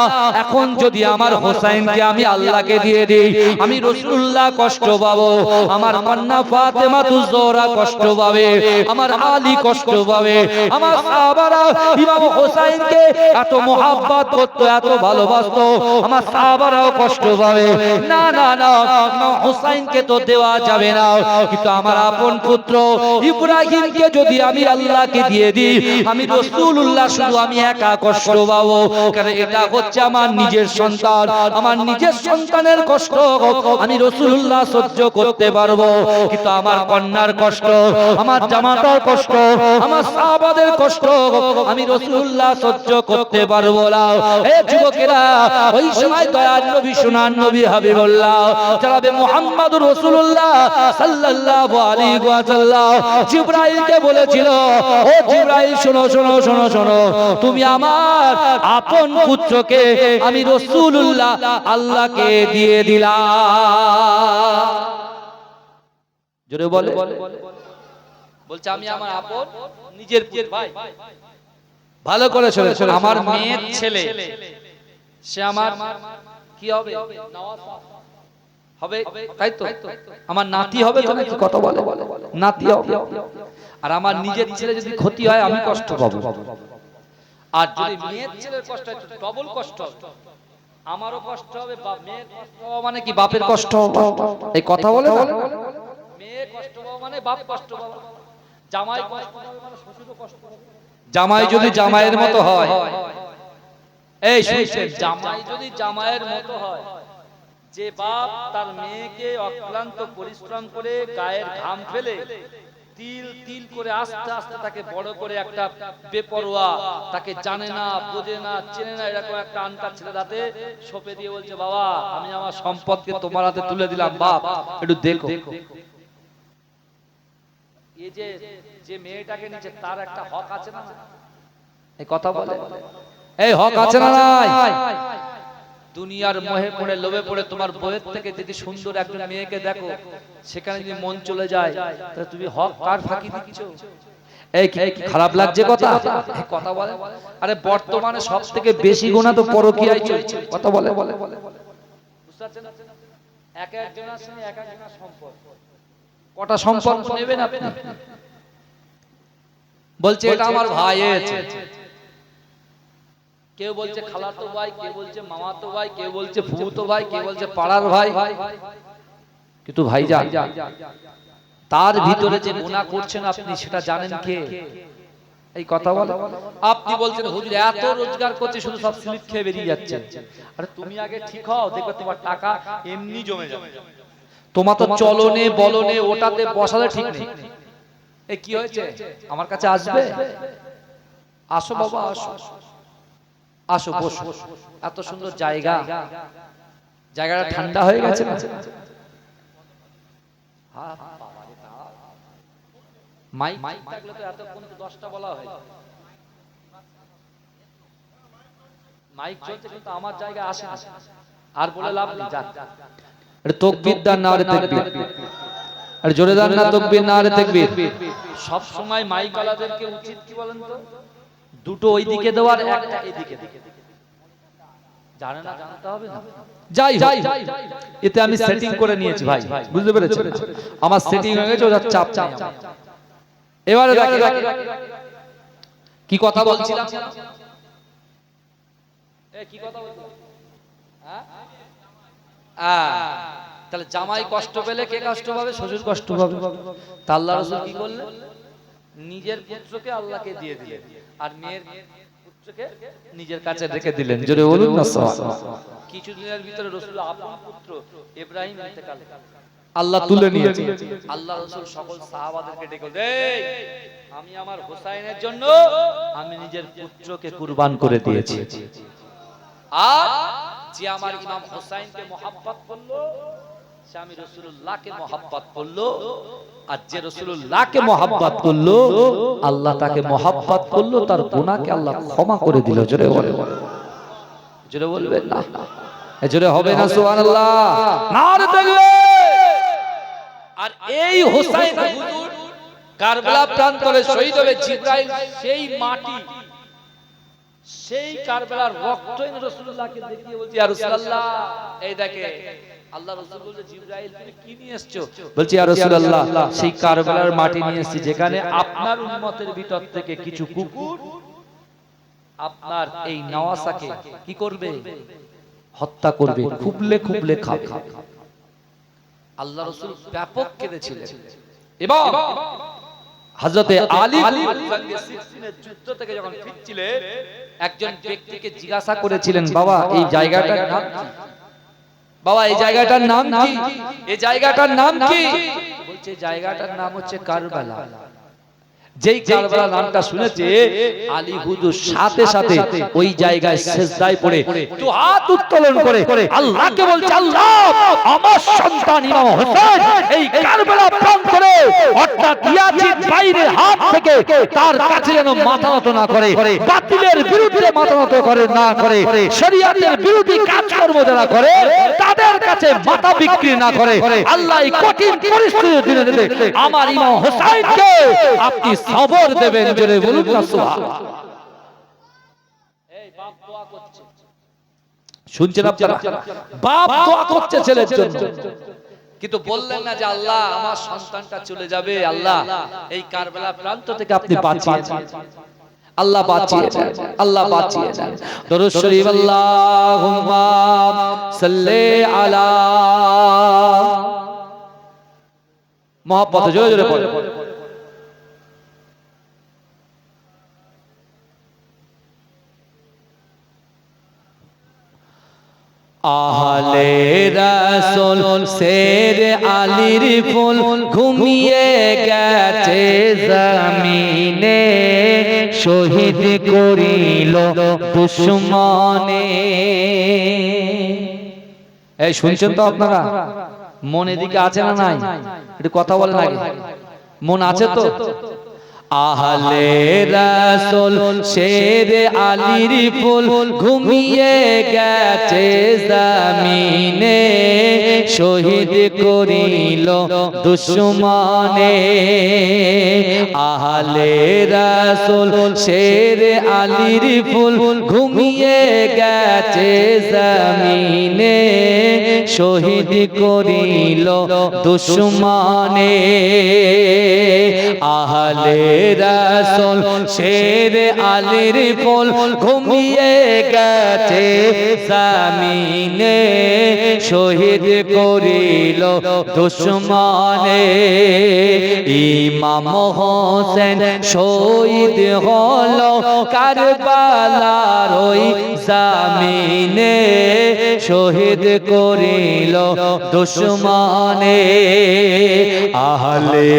এখন যদি আমার হোসাইনকে আমি আল্লাহকে দিয়ে দিই, আমি রাসূলুল্লাহ কষ্ট পাবো, আমার কন্যা ফাতেমাতুজ জোহরা কষ্ট পাবে, আমার আলী কষ্ট পাবে, আমার সাহাবারা ইমাম হোসাইনকে এত মোহাব্বত করতো, এত ভালোবাসতো, আমার সাহাবারাও কষ্ট পাবে। না না না, হোসাইনকে তো দেওয়া যাবে না, কিন্তু আমার আপন পুত্র ইব্রাহিমকে যদি আমি আল্লাহকে দিয়ে দিই, আমি রাসূলুল্লাহ শুধু আমি একা কষ্ট পাবো, কারণ এটা হচ্ছে আমার নিজের সন্তান, আমার নিজের সন্তানের কষ্ট আমি রাসূলুল্লাহ সহ্য করতে পারবো, কিন্তু আমার কন্যার কষ্ট, আমার জামাতার কষ্ট, আমার সাহাবাদের কষ্ট আমি রাসূলুল্লাহ সহ্য করতে পারবো না। হে যুবকেরা, ওই সময় দয়ার নবী, সোনার নবী হাবিবুল্লাহ জনাবে মুহাম্মদুর রাসূলুল্লাহ সাল্লাল্লাহু আলাইহি ওয়াসাল্লাম জিবরাইলকে বলেছিল, ও জিবরাইল, শোনো শোনো শোনো শোনো, তুমি আমার আপন পুত্রকে আমি রাসূলুল্লাহ আল্লাহকে দিয়ে দিলাম। জোরে বলে, বলছে আমি আমার আপন নিজের ভাই, ভালো করে শুনে, আমার মেয়ের ছেলে, সে আমার কি হবে, হবে, তাই তো, আমার নাতি হবে তো নাকি, কথা বলে, নাতি হবে, আর আমার নিজের ছেলে যদি ক্ষতি হয় আমি কষ্ট পাবো, আর যদি মেয়ের ছেলের কষ্ট হয় ডবল কষ্ট হবে, আমারও কষ্ট হবে, মেয়ের কষ্ট হওয়া মানে কি বাপের কষ্ট হবে, এই কথা বলে না, মেয়ে কষ্ট পাওয়া মানে বাপ কষ্ট পাওয়া, জামাই কষ্ট পাওয়া মানে শ্বশুরও কষ্ট পাবে, জামাই যদি জামাইয়ের মতো হয়, এই শুনছেন, জামাই যদি জামাইয়ের মতো হয়, যে বাপ তার মেয়েকে অক্লান্ত পরিশ্রম করে গায়ের ঘাম ফেলে তিল তিল করে আস্তে আস্তে তাকে বড় করে একটা বেপরোয়া, তাকে জানে না, বোঝে না, চেনে না, এরকম একটা আনকার ছেলে রাতে সোপে দিয়ে বলছে, বাবা আমি আমার সম্পদকে তোমার হাতে তুলে দিলাম, বাপ একটু দেখো, এই যে যে মেয়েটাকে নিচে তার একটা হক আছে না, এই কথা বলে, এই হক আছে না নাই? দুনিয়ার মোহে পড়ে লোভে পড়ে তোমার বউয়ের থেকে যদি সুন্দর একজন মেয়েকে দেখো, সেখানে যদি মন চলে যায়, তাহলে তুমি হক কার ফাঁকি দিচ্ছ? এই খারাপ লাগছে কথা, কথা বলে, আরে বর্তমানে সব থেকে বেশি গুনাহ তো পরকীয়ায় চলছে, কথা বলে, বুঝতে পারছেন? এক একজনের সঙ্গে এক একজনের সম্পর্ক, কটা সম্পর্ক নেবেন আপনি? বলছে এটা আমার ভাই আছে, কেউ বলছে খালাতো ভাই, কেউ বলছে মামাতো ভাই, কেউ বলছে ফুফুতো ভাই, কেউ বলছে পাড়ার ভাই, কিন্তু ভাইজান তার ভিতরে যে গুনাহ করছেন আপনি সেটা জানেন কে? এই কথা বলে, আপনি বলছেন হুজুর এত রোজগার করছে, শুধু সব সুদ খেয়ে বেরিয়ে যাচ্ছে, আরে তুমি আগে ঠিক হও, দেখো তোমার টাকা এমনি জমে যাবে, তোমার তো চলনে বলনে ওটাতে বসালে ঠিক নেই। এই কি হয়েছে, আমার কাছে আসবে, আসো বাবা, আসো আসো, বসো, এত সুন্দর জায়গা, জায়গাটা ঠান্ডা হয়ে গেছে না? মাইক থাকলে তো এতক্ষণ 10টা বলা হয়, মাইক চলছে কিন্তু আমার জায়গায় আসে না, আর বলে লাভ নেই, যান তাকবীর দান না রে তাকবীর, আর জোরে দান না তাকবীর না রে তাকবীর। সব সময় মাইকওয়ালাদেরকে উচিত কি বলেন তো, দুটো ওই দিকে দেওয়ার, একটা এই দিকে, জানে না, জানতে হবে না। যাই এতে আমি সেটিং করে নিয়েছি ভাই, বুঝতে পেরেছেন? আমার সেটিং হয়ে গেছে, ওটা চাপ চাপ। এবারে দেখেন কি কথা বলছিলাম, কি কথা বলছিলাম? তাহলে জামাই কষ্ট পেলে কে কষ্ট পাবে? শ্বশুর কষ্ট পাবে। তা আল্লাহ রাসূল কি করলেন? নিজের পুত্রকে আল্লাহকে দিয়ে দিলেন, আর মেয়ের পুত্রকে নিজের কাছে রেখে দিলেন। জোরে বলুন না সুবহানাল্লাহ। কিছুদিনের ভিতরে রাসূল আপন পুত্র ইব্রাহিম ইন্তেকাল, আল্লাহ তুলে নিয়েছে। আল্লাহ রাসূল সকল সাহাবাদেরকে ডেকে বললেন, এই আমি আমার হোসাইনের জন্য আমি নিজের পুত্রকে কুরবান করে দিয়েছি, আর যে আমার ইমাম হোসাইনকে মহব্বত করলো সে আমি রাসূলুল্লাহকে মহব্বত করলো, আর যে রাসূলুল্লাহকে মহব্বত করলো আল্লাহ তাকে মহব্বত করলো, তার গুনাহকে আল্লাহ ক্ষমা করে দিল। জোরে বলেন, জোরে বলবেন না, জোরে হবে না সুবহানাল্লাহ, নারে তাকবীর। আর এই হোসাইন হুজুর কারবালা প্রান্তরে শহীদ হবে, জিবরাইল সেই মাটি সেই কারবালার রক্ত এনে রাসূলুল্লাহকে দেখিয়ে বলছে, ইয়া রাসূলুল্লাহ এই দেখে। আল্লাহ রাসূল বলছে, জিবরাইল তুমি কি নিয়ে এসেছো? বলছে, ইয়া রাসূলুল্লাহ সেই কারবালার মাটি নিয়ে এসেছি যেখানে আপনার উম্মতের ভিতর থেকে কিছু কুকুর আপনার এই নওয়াসাকে কি করবে? হত্যা করবে, খুবলে খুবলে খাবে। আল্লাহ রাসূল ব্যাপক কেঁদেছিলেন। এবং হযরতে আলী সিফিনের যুদ্ধ থেকে যখন ফিরছিলেন একজন ব্যক্তিকে জিজ্ঞাসা করেছিলেন, বাবা এই জায়গাটার নাম কি? বাবা এই জায়গাটার নাম কি? এই জায়গাটার নাম কি? বলছে জায়গাটার নাম হচ্ছে কারবালা। যেই কারবালা নামটা শুনেছে আলী হুজুর সাথে সাথে ওই জায়গায় সিজদায় পড়ে দু হাত উত্তোলন করে আল্লাহকে বলছে, আল্লাহ আমার সন্তান ইমাম হোসেন এই কারবালা প্রান্তরে অর্থাৎ ইয়াজিদ বাইরের হাত থেকে তার কাছে যেন মাথা নত না করে, বাতিলের বিরুদ্ধে মাথা নত করে না করে, শরীয়তের বিরোধী কাজকর্ম যারা করে তাদের কাছে মাথা বিক্রি না করে, আল্লাহ এই কঠিন পরিস্থিতির দিনে আমার ইমাম হোসেনকে আপনি সবর দেবেন। জোরে বলুন না সুবহানাল্লাহ। এই বাপ দোয়া করছে, শুনছেন আপনারা? বাপ দোয়া করছে ছেলের জন্য, কিন্তু বললেন না যে আল্লাহ আমার সন্তানটা চলে যাবে, আল্লাহ এই কারবালা প্রান্ত থেকে আপনি বাঁচিয়ে দেন, আল্লাহ বাঁচিয়ে দেন, আল্লাহ বাঁচিয়ে দেন। দরুদ শরীফ আল্লাহুম্মা সাল্লি আলা মুহাম্মদ, জোরে জোরে পড়ে। আহলে রাসূল শের আলীর ফুল ঘুমিয়ে গেছে জমিনে, শহীদ করিল দুশমনে। এই শুনছেন তো আপনারা? মন এদিকে আছে না নাই? একটু কথা বলেন আগে, মন আছে তো? আহলে রাসূল শের আলীর ফুল ঘুমিয়ে গেছে জমিনে, শহীদ করিল দুশমনে। আহলে রাসূল শের আলীর ফুল ঘুমিয়ে গেছে জমিনে, শহীদ করিল দুশমনে। আহলে রাসূল শের আলীর ফুল ঘুমিয়ে গেছে জমিনে, শহীদ করিল দুশমনে। ইমাম হোসেন শহীদ হলো কারবালার ওই জমিনে, শহীদ করিল দুশমনে। আহলে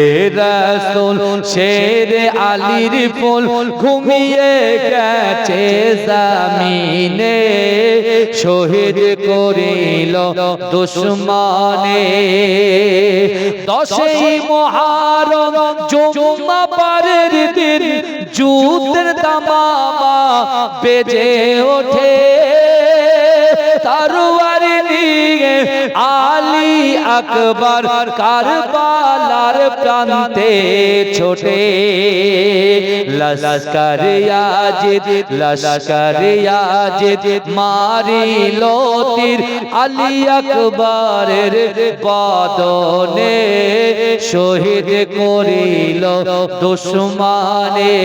রাসূল শের আলীর ফুল ঘুমিয়ে গেছে জমিনে, শহীদ করিল দুশমনে। 10ই মুহররম জুমাবারের দিন যুদ্ধের দামামা বেজে ওঠে, তরবারি নিয়ে আলী আকবর কারবালার প্রান্তে ছোটে লস্কর ইয়াজিদ মারিল তীর আলী আকবরের বদনে শহীদ করিল দুশমনে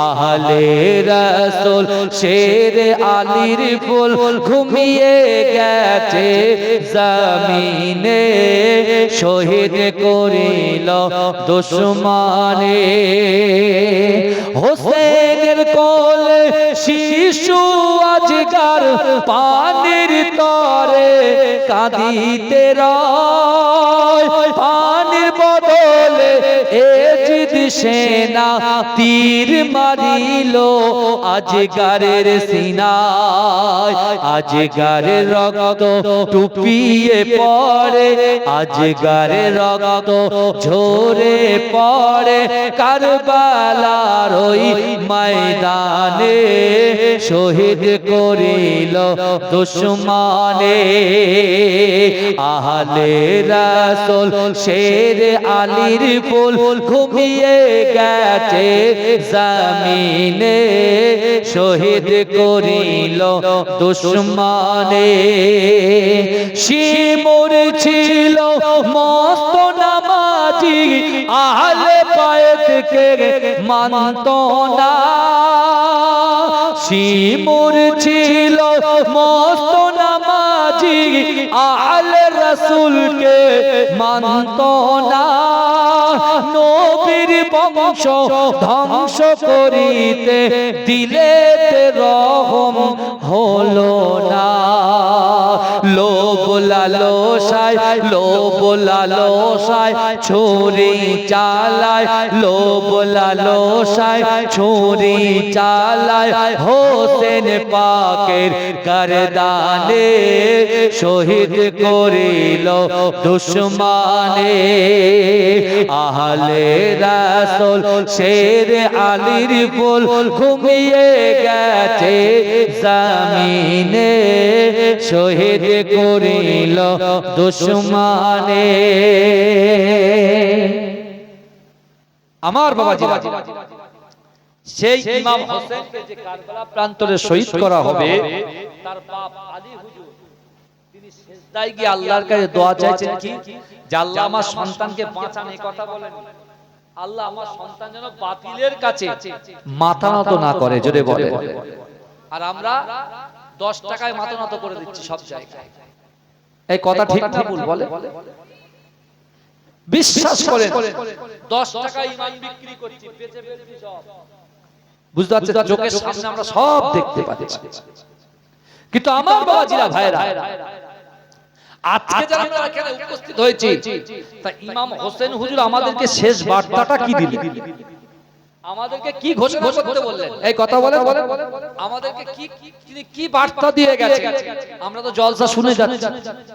আহলে রাসূল শের আলীর ফুল ঘুমিয়ে গেছে জমিনে শহীদ করিল দুশমনে হোসেনের কোলে শিশু আজকার পানির তরে কাঁদিতে রয় পানির বদলে এজিদ সেনা তীর মারিল আজগারের সিনায় আজগারের রক্ত টুপিয়ে পড়ে আজগারের রক্ত ঝরে পড়ে কারবালার ওই ময়দানে শহীদ করিল দুশমনে আহলে রাসূল শের আলীর ফুল ঘুমিয়ে গেছে জমিনে শহীদ করিল দুশমনে শিমুর ছিল মস্ত নামাজি আহলে বাইতকে মানত না শিমুর ছিল মস্ত নামাজি আহলে রাসূলকে মানত না নবীর বংশ ধ্বংস করিতে দিলেতে রহম হলো না লোভ লালসায় ছুরি চালায় লোভ লালসায় ছুরি চালায় হোসেন পাকের গর্দানে শহীদ করিল দুশমনে আহলে রাসূল শের আলীর ফুল ঘুমিয়ে গেছে জমিনে শহীদ করিল দুশমনে আমার বাবাজিরা সেই ইমাম হোসেনকে যে কারবালা প্রান্তরে শহীদ করা হবে তার বাপ আলী হুজুর তিনি সিজদায় গিয়ে আল্লাহর কাছে দোয়া চাইছেন কি যে আল্লাহ আমার সন্তানকে বাঁচান এই কথা বলেন আল্লাহ আমার সন্তান যেন বাতিলের কাছে মাথা নত না করে জোরে বলে আর আমরা 10 টাকায় মাথা নত করে দিচ্ছি সব জায়গায় এই কথা ঠিক না ভুল বলে বিশ্বাস করেন 10 টাকায় ঈমান বিক্রি করছি বেচে বেচে সব বুঝতে পারছেন চোখের সামনে আমরা সব দেখতে পাচ্ছি কিন্তু আমার বাবাজিরা ভাইরা আজকে যারা আমরা এখানে উপস্থিত হয়েছি তা ইমাম হোসেন হুজুর আমাদেরকে শেষ বার্তাটা কি দিলেন আমাদেরকে কি ঘোষণা করতে বললেন এই কথা বলেন আমাদেরকে কি বার্তা দিয়ে গেছে আমরা তো জলসা শুনে যাচ্ছি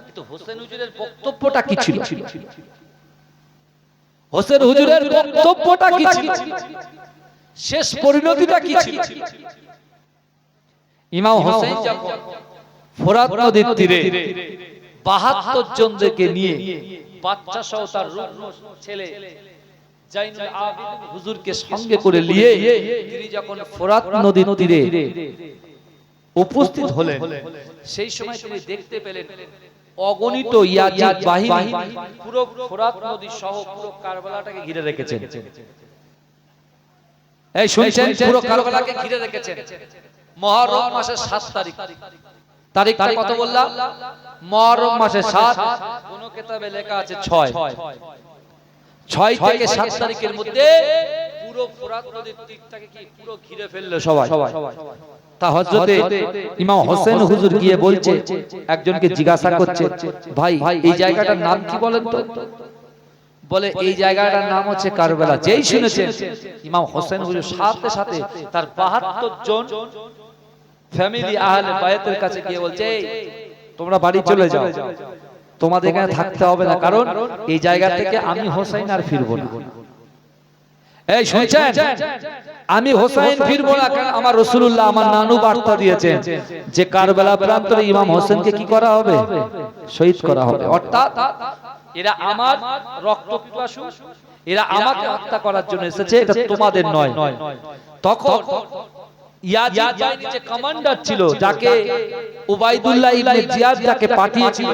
কিন্তু হোসেন হুজুরের বক্তব্যটা কি ছিল হোসেন হুজুরের বক্তব্যটা কি ছিল শেষ পরিণতিটা কি ছিল ইমাম হোসেন যখন ফোরাত নদীর তীরে 72 জনকে নিয়ে বাচ্চা সহ তার রুগ্ন ছেলে জাইনুল আবেদিন হুজুরকে সঙ্গে করে নিয়ে তিনি যখন ফোরাত নদীর তীরে উপস্থিত হলেন সেই সময় তিনি দেখতে পেলেন অগণিত ইয়াজিদ বাহিনী পুরো ফোরাত নদী সহ পুরো কারবালাটাকে ঘিরে রেখেছেন এই শুনছেন পুরো কারবালাকে ঘিরে রেখেছেন মুহররম মাসের 7 তারিখটা কত বললাম মুহররম মাসের 7 কোন কিতাবে লেখা আছে 6 থেকে 7 তারিখের মধ্যে পুরো ফোরাত নদীর তীরটাকে কি পুরো ঘিরে ফেললো সবাই তা হযরতে ইমাম হোসেন হুজুর গিয়ে বলছে একজনকে জিজ্ঞাসা করছে ভাই এই জায়গাটার নাম কি বলেন তো বলে এই জায়গাটার নাম হচ্ছে কারবালা যেই শুনেছেন ইমাম হোসেন হুজুর সাথে সাথে তার 72 জন ফ্যামিলি আহলে বায়াতের কাছে গিয়ে বলছে তোমরা বাড়ি চলে যাও তোমাদের এখানে থাকতে হবে না কারণ এই জায়গা থেকে আমি হোসেন আর ফিরবো না এই শুনছেন, আমি হোসেন ফিরবো না, কারণ আমার রাসূলুল্লাহ আমার নানু বার্তা দিয়েছেন যে কারবালা প্রান্তরে ইমাম হোসেনকে কি করা হবে, শহীদ করা হবে। অর্থাৎ এরা আমার রক্ত পিপাসু, এরা আমাকে হত্যা করার জন্য এসেছে, এটা তোমাদের নয়। তখন ইয়াজিদ বাহিনীর যে কমান্ডার ছিল, যাকে উবাইদুল্লাহ ইবনে জিয়াদ যাকে পাঠিয়েছিল,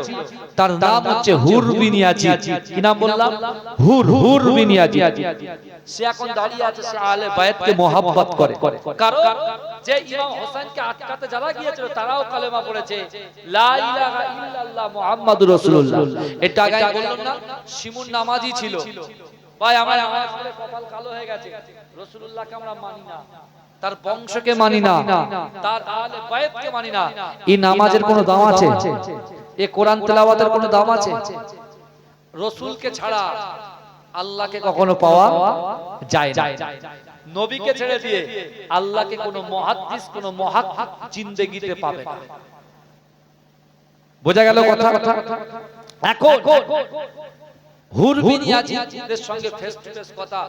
তার নাম হচ্ছে হুর বিন ইয়াজিদ। কি নাম বললাম? হুর বিন ইয়াজিদ। সে এখন দাঁড়িয়ে আছে, সে আহলে বায়াতকে মহব্বত করে, কারণ যে ইমাম হোসেনকে আটকাতে যারা গিয়েছিল তারাও কালেমা পড়েছে লা ইলাহা ইল্লাল্লাহ মুহাম্মাদুর রাসূলুল্লাহ। এটা আগে বললাম না, শিমুন নামাজি ছিল। ভাই আমার আসলে কপাল কালো হয়ে গেছে, রাসূলুল্লাহকে আমরা মানি না, তার বংশকে মানি না, তার আহলে বায়াতকে মানি না। এই নামাজের কোনো দাম আছে? এই কোরআন তেলাওয়াতের কোনো দাম আছে? রাসূলকে ছাড়া আল্লাহকে কখনো পাওয়া যায় না। নবীকে ছেড়ে দিয়ে আল্লাহকে কোনো মুহাদ্দিস, কোনো মুহাক্কিক জিন্দেগিতে পাবে না। বোঝা গেল কথা? এখন হুর বিন ইয়াজিদের সঙ্গে ফেস টু ফেস কথা।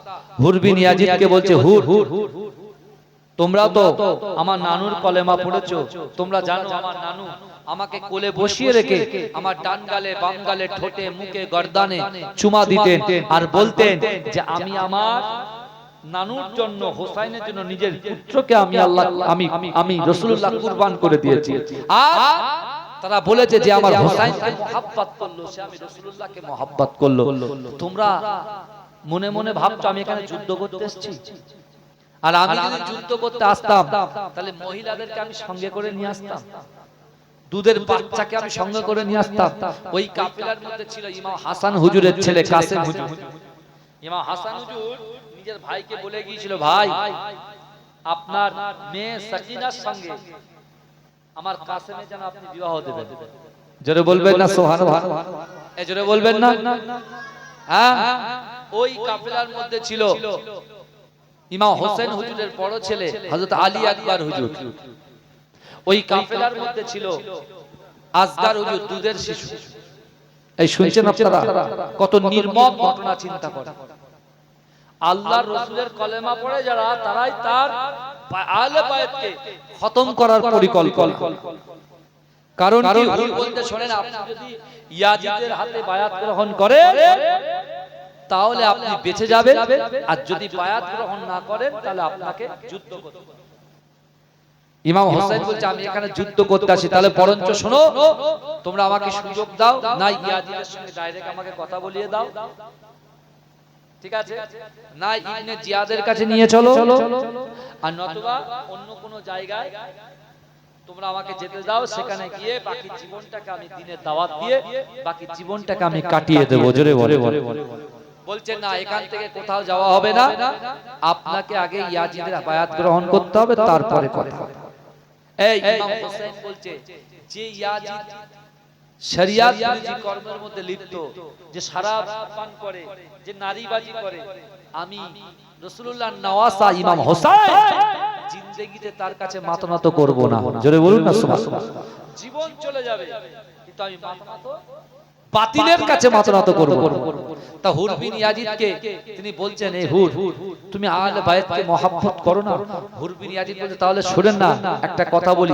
হুর বিন ইয়াজিদকে বলছে, হুর তোমরাও তো আমার নানুর কলেমা পড়েছো, তোমরা জানো আমার নানু আমাকে কোলে বসিয়ে রেখে আমার ডান গালে, বাম গালে, ঠোঁটে, মুখে, গর্দানে চুমা দিতেন আর বলতেন যে আমি আমার নানুর জন্য, হোসাইনের জন্য নিজের পুত্রকে আমি রাসূলুল্লাহ কুরবান করে দিয়েছি। আর তারা বলেছে যে আমার হোসাইনকে মহব্বত করলো, সে আমি রাসূলুল্লাহকে মহব্বত করলো। তোমরা মনে মনে ভাবছো আমি এখানে যুদ্ধ করতে এসেছি, আর আমি যদি যুদ্ধ করতে আসতাম তাহলে মহিলাদেরকে আমি সঙ্গে করে নিয়ে আসতাম, দুধের বাচ্চাকে আমি সঙ্গে করে নিয়ে আসতাম। ওই কাফেলার মধ্যে ছিল ইমাম হাসান হুজুরের ছেলে কাসেম হুজুর। ইমাম হাসান হুজুর নিজের ভাইকে বলে গিয়েছিল, ভাই আপনার মেয়ে সাকিনার সঙ্গে আমার কাসেমের যেন আপনি বিবাহ দেবেন। জোরে বলবেন না সুবহানাল্লাহ? এই জোরে বলবেন না? হ্যাঁ, ওই কাফেলার মধ্যে ছিল ইমাম হোসেন হুজুরের বড় ছেলে হযরত আলী আকবর হুজুর। ওই কাফেলার মধ্যে ছিল আসগার হুজুর, দুধের শিশু। এই শুনছেন আপনারা কত নির্মম ঘটনা? চিন্তা করেন, আল্লাহর রাসূলের কলেমা পড়ে যারা, তারাই তার আহলে বায়াতকে খতম করার পরিকল্পনা। কারণ কি বলতে শোনেন, আপনি যদি ইয়াজিদের হাতে বায়াত গ্রহণ করেন তাহলে আপনি বেঁচে যাবেন, আর যদি বায়াত গ্রহণ না করেন তাহলে আপনাকে যুদ্ধ করতে হবে। ইমাম হোসেন বলছে আমি এখানে যুদ্ধ করতে আসি, তাহলে বরঞ্চ শোনো, তোমরা আমাকে সুযোগ দাও না, ইয়াজিদের সঙ্গে ডাইরেক্ট আমাকে কথা বলিয়ে দাও, ঠিক আছে, না ইবনে জিয়াদের কাছে নিয়ে চলো, আর নতুবা অন্য কোন জায়গায় তোমরা আমাকে যেতে দাও, সেখানে গিয়ে বাকি জীবনটাকে আমি দ্বীনের দাওয়াত দিয়ে বাকি জীবনটাকে আমি কাটিয়ে দেব। জোরে বলে বলছেন না, এখান থেকে কোথাও যাওয়া হবে না, আপনাকে আগে ইয়াজিদের বায়াত গ্রহণ করতে হবে, তারপরে কথা হবে। এই ইমাম হোসেন বলছে যে ইয়াজিদ শরিয়াত বিরোধী কর্মের মধ্যে লিপ্ত, যে শরাব পান করে, যে নারীবাজি করে, আমি রাসূলুল্লাহর নওয়াসা ইমাম হোসেন জিন্দেগিতে তার কাছে মাথা নত করব না। জোরে বলুন না সুবহানাল্লাহ। জীবন চলে যাবে কিন্তু আমি মাথা নত বাতিলের কাছে মাথা নত করব। তা হুর বিন ইয়াজিদকে তিনি বলছেন, এই হুর তুমি আহলে বায়াতকে মহব্বত করো না? হুর বিন ইয়াজিদ বলছে তাহলে শুনেন না, একটা কথা বলি,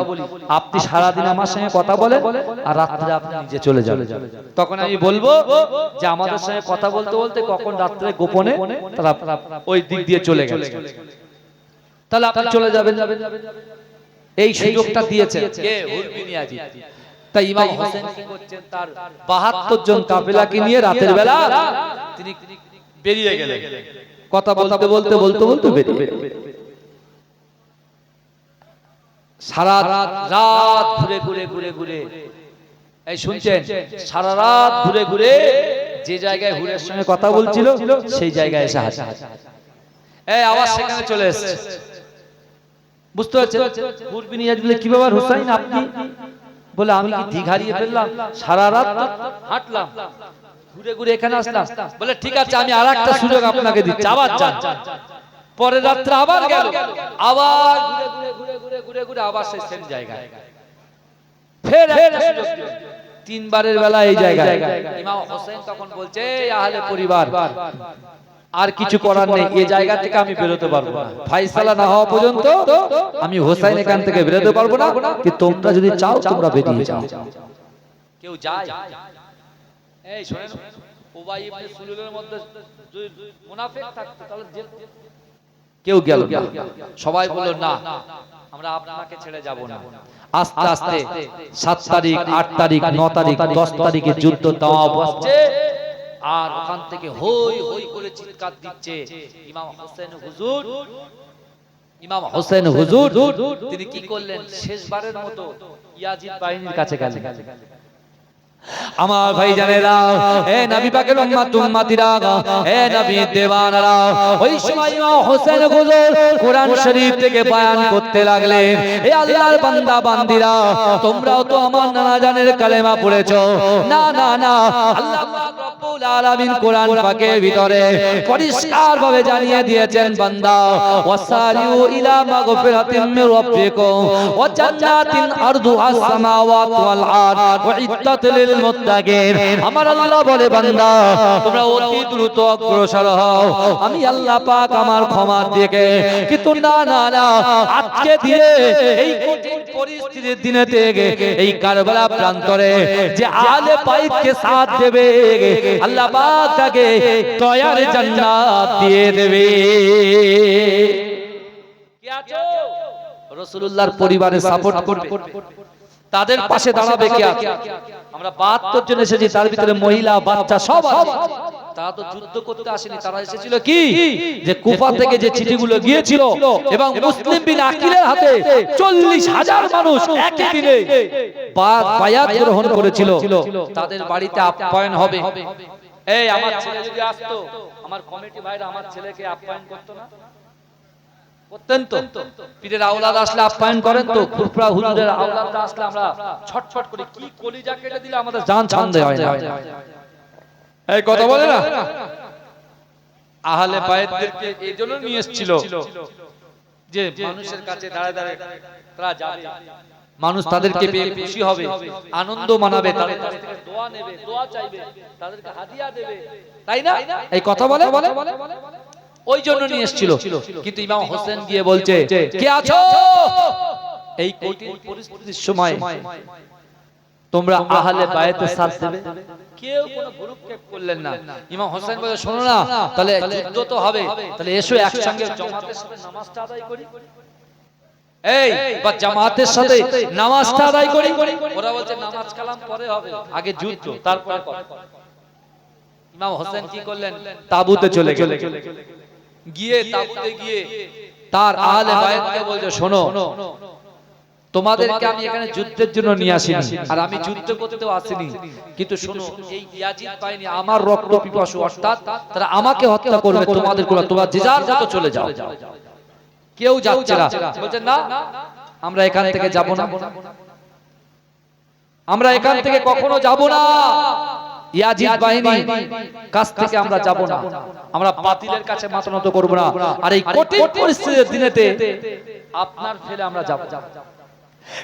আপনি সারা দিন আমার সঙ্গে কথা বলেন আর রাত্রে আপনি নিজে চলে যান, তখন আমি বলবো যে আমাদের সঙ্গে কথা বলতে বলতে কখন রাত্রে গোপনে তারা ওই দিক দিয়ে চলে গেছে, তাহলে আপনি চলে যাবেন। এই সুযোগটা দিয়েছে কে? হুর বিন ইয়াজিদ। তাই ইমাম হোসেন কি করছেন, তার ৭২ জন কাফেলাকে নিয়ে রাতের বেলা তিনি বেরিয়ে গেলেন, কথা বলতে বলতে বেরিয়ে সারা রাত ঘুরে এই শুনছেন, সারা রাত ঘুরে যে জায়গায় হুরের সঙ্গে কথা বলছিল সেই জায়গায় এসে হাজির। এই আওয়াজ সেখানে চলে এসেছে, বুঝতে পারছেন? হুর বিন ইয়াজিদ বলে, কি ব্যাপার হুসাইন, আপনি? বলে আমি কি দিঘ হারিয়ে ফেললাম? সারা রাত হাঁটলাম, ঘুরে এখানে আসলাম। বলে ঠিক আছে, আমি আরেকটা সুযোগ আপনাকে দিচ্ছি, আবার যান। পরের রাত্রে আবার গেল, আবার ঘুরে আবার সেই সেম জায়গায়, ফের একটা সুযোগ দিল। তিনবারের বেলা এই জায়গায়। ইমাম হোসেন তখন বলছে, আহলে পরিবার, আর কিছু করার নেই, এই জায়গা থেকে আমি বেরোতে পারবো না, ফায়সালা না হওয়া পর্যন্ত আমি হোসাইন এখান থেকে বেরোতে পারবো না। কি তোমরা যদি চাও তোমরা বেরিয়ে যাও। কেউ যায়? এই শুনেন, উবাই ইবনে সুলুলের মধ্যে যদি মুনাফিক থাকতো তাহলে কেউ গেল না, সবাই বলল না আমরা আপনাকে ছেড়ে যাব না। আস্তে আস্তে 7 তারিখ 8 তারিখ 9 তারিখ 10 তারিখে যুদ্ধ দাওয়া বসছে, আর ওখান থেকে হই হই করে চিৎকার দিচ্ছে ইমাম হোসেন হুজুর। ইমাম হোসেন হুজুর তিনি কি করলেন, শেষবারের মতো ইয়াজিদ বাহিনীর কাছে গেলেন। আমার ভাই জানেরা, এ নবী পাকের উম্মত উম্মতিরা, এ নবী দেওয়ানারা, ওই সময় ইমাম হোসেন হুজুর কোরআন শরীফ থেকে বয়ান করতে লাগলেন, হে আল্লাহর বান্দা বান্দিরা, তোমরাও তো আমার নানা জানের কালেমা পড়েছো। না না না, আল্লাহ পাক রব্বুল আলামিন কোরআন পাকের ভিতরে পরিষ্কার ভাবে জানিয়ে দিয়েছেন, বান্দা ওয়াসারিউ ইলা মাগফিরাতিন মির রাব্বিকুম ওয়া জান্নাতিন আরদুহাস সামাওয়াতু ওয়াল আরদ ওয়া ইদ্দাত লিল মুত্তাকিন। আমার আল্লাহ বলে, বান্দা তোমরা অতি দ্রুত অগ্রসর হও, আমি আল্লাহ পাক আমার ক্ষমার দিকে। কিন্তু না না না, আজকে দিয়ে এই কঠিন পরিস্থিতির দিনেতে এই কারবালা প্রান্তরে যে আলে বাইতকে সাথ দেবে, আল্লাহ পাক তাকে দয়ার জান্নাত দিয়ে দেবে। কি আছো রাসূলুল্লাহর পরিবারে সাপোর্ট করবে, তাদের পাশে দাঁড়াবে। কে আছে? আমরা 72 জন এসেছি, তার ভিতরে মহিলা বাচ্চা সব আছে। তারা তো যুদ্ধ করতে আসেনি, তারা এসেছিল কি, যে কুফা থেকে যে চিঠিগুলো গিয়েছিল এবং মুসলিম বিন আকিলের হাতে 40,000 মানুষ একই দিনে বায়াত গ্রহণ করেছিল, তাদের বাড়িতে আপ্যায়ন হবে। এই আমার ছেলে যদি আসতো, আমার কমিটি ভাইরা আমার ছেলেকে আপ্যায়ন করতো না? করতেন তো। পীরের আওলাদ আসলে আপ্যায়ন করেন তো, ফুরফুরা হুজুরের আওলাদরা আসলে আমরা ছটছট করি, কি কলিজা কেটে দিলে আমাদের জান ছান্দে হয় না। এই কথা বলে না, আহলে বাইতদেরকে এই জন্য নিয়ে এসেছিল যে মানুষের কাছে দাঁড়ায় দাঁড়ায় তারা যাবে, মানুষ তাদেরকে পেয়ে খুশি হবে, আনন্দ মানাবে, তাদের কাছ থেকে দোয়া নেবে, দোয়া চাইবে, তাদেরকে হাদিয়া দেবে, তাই না? এই কথা বলে ওই জন্য নিয়ে এসেছিল। কিন্তু ইমাম হোসেন গিয়ে বলছে, কে আছো? এই কঠিন পরিস্থিতির সময় তোমরা আহলে বায়াতের সাথ দেবে? কেউ কোনো ভ্রুক্ষেপ করলেন না। ইমাম হোসেন বলে, শোনো না, তাহলে যুদ্ধ তো হবে, তাহলে এসো একসঙ্গে জামাতের সাথে নামাজটা আদায় করি। এই বা জামাতের সাথে নামাজটা আদায় করি। ওরা বলছে নামাজ কালাম পরে হবে, আগে যুদ্ধ তারপরে কথা। ইমাম হোসেন কি করলেন, তাবুতে চলে গেলেন। গিয়ে তাবুতে গিয়ে তার আহলে বায়াতকে বলছে, শোনো, তোমাদেরকে আমি এখানে যুদ্ধের জন্য নিয়ে আসিনি, আর আমি যুদ্ধ করতেও আসিনি, কিন্তু শোনো, এই ইয়াজিদ বাহিনী আমার রক্ত পিপাসু, অর্থাৎ তারা আমাকে হত্যা করবে, তোমাদের কোন তোমরা যে যার মতো চলে যাও। কেউ যাচ্ছে না, বলছে না আমরা এখান থেকে যাব না, আমরা এখান থেকে কখনো যাব না, ইয়াজিদ বাহিনী কাছ থেকে আমরা যাব না, আমরা বাতিলের কাছে মাথা নত করব না, আর এই কঠিন পরিস্থিতির দিনেতে আপনার ফেলে আমরা যাব।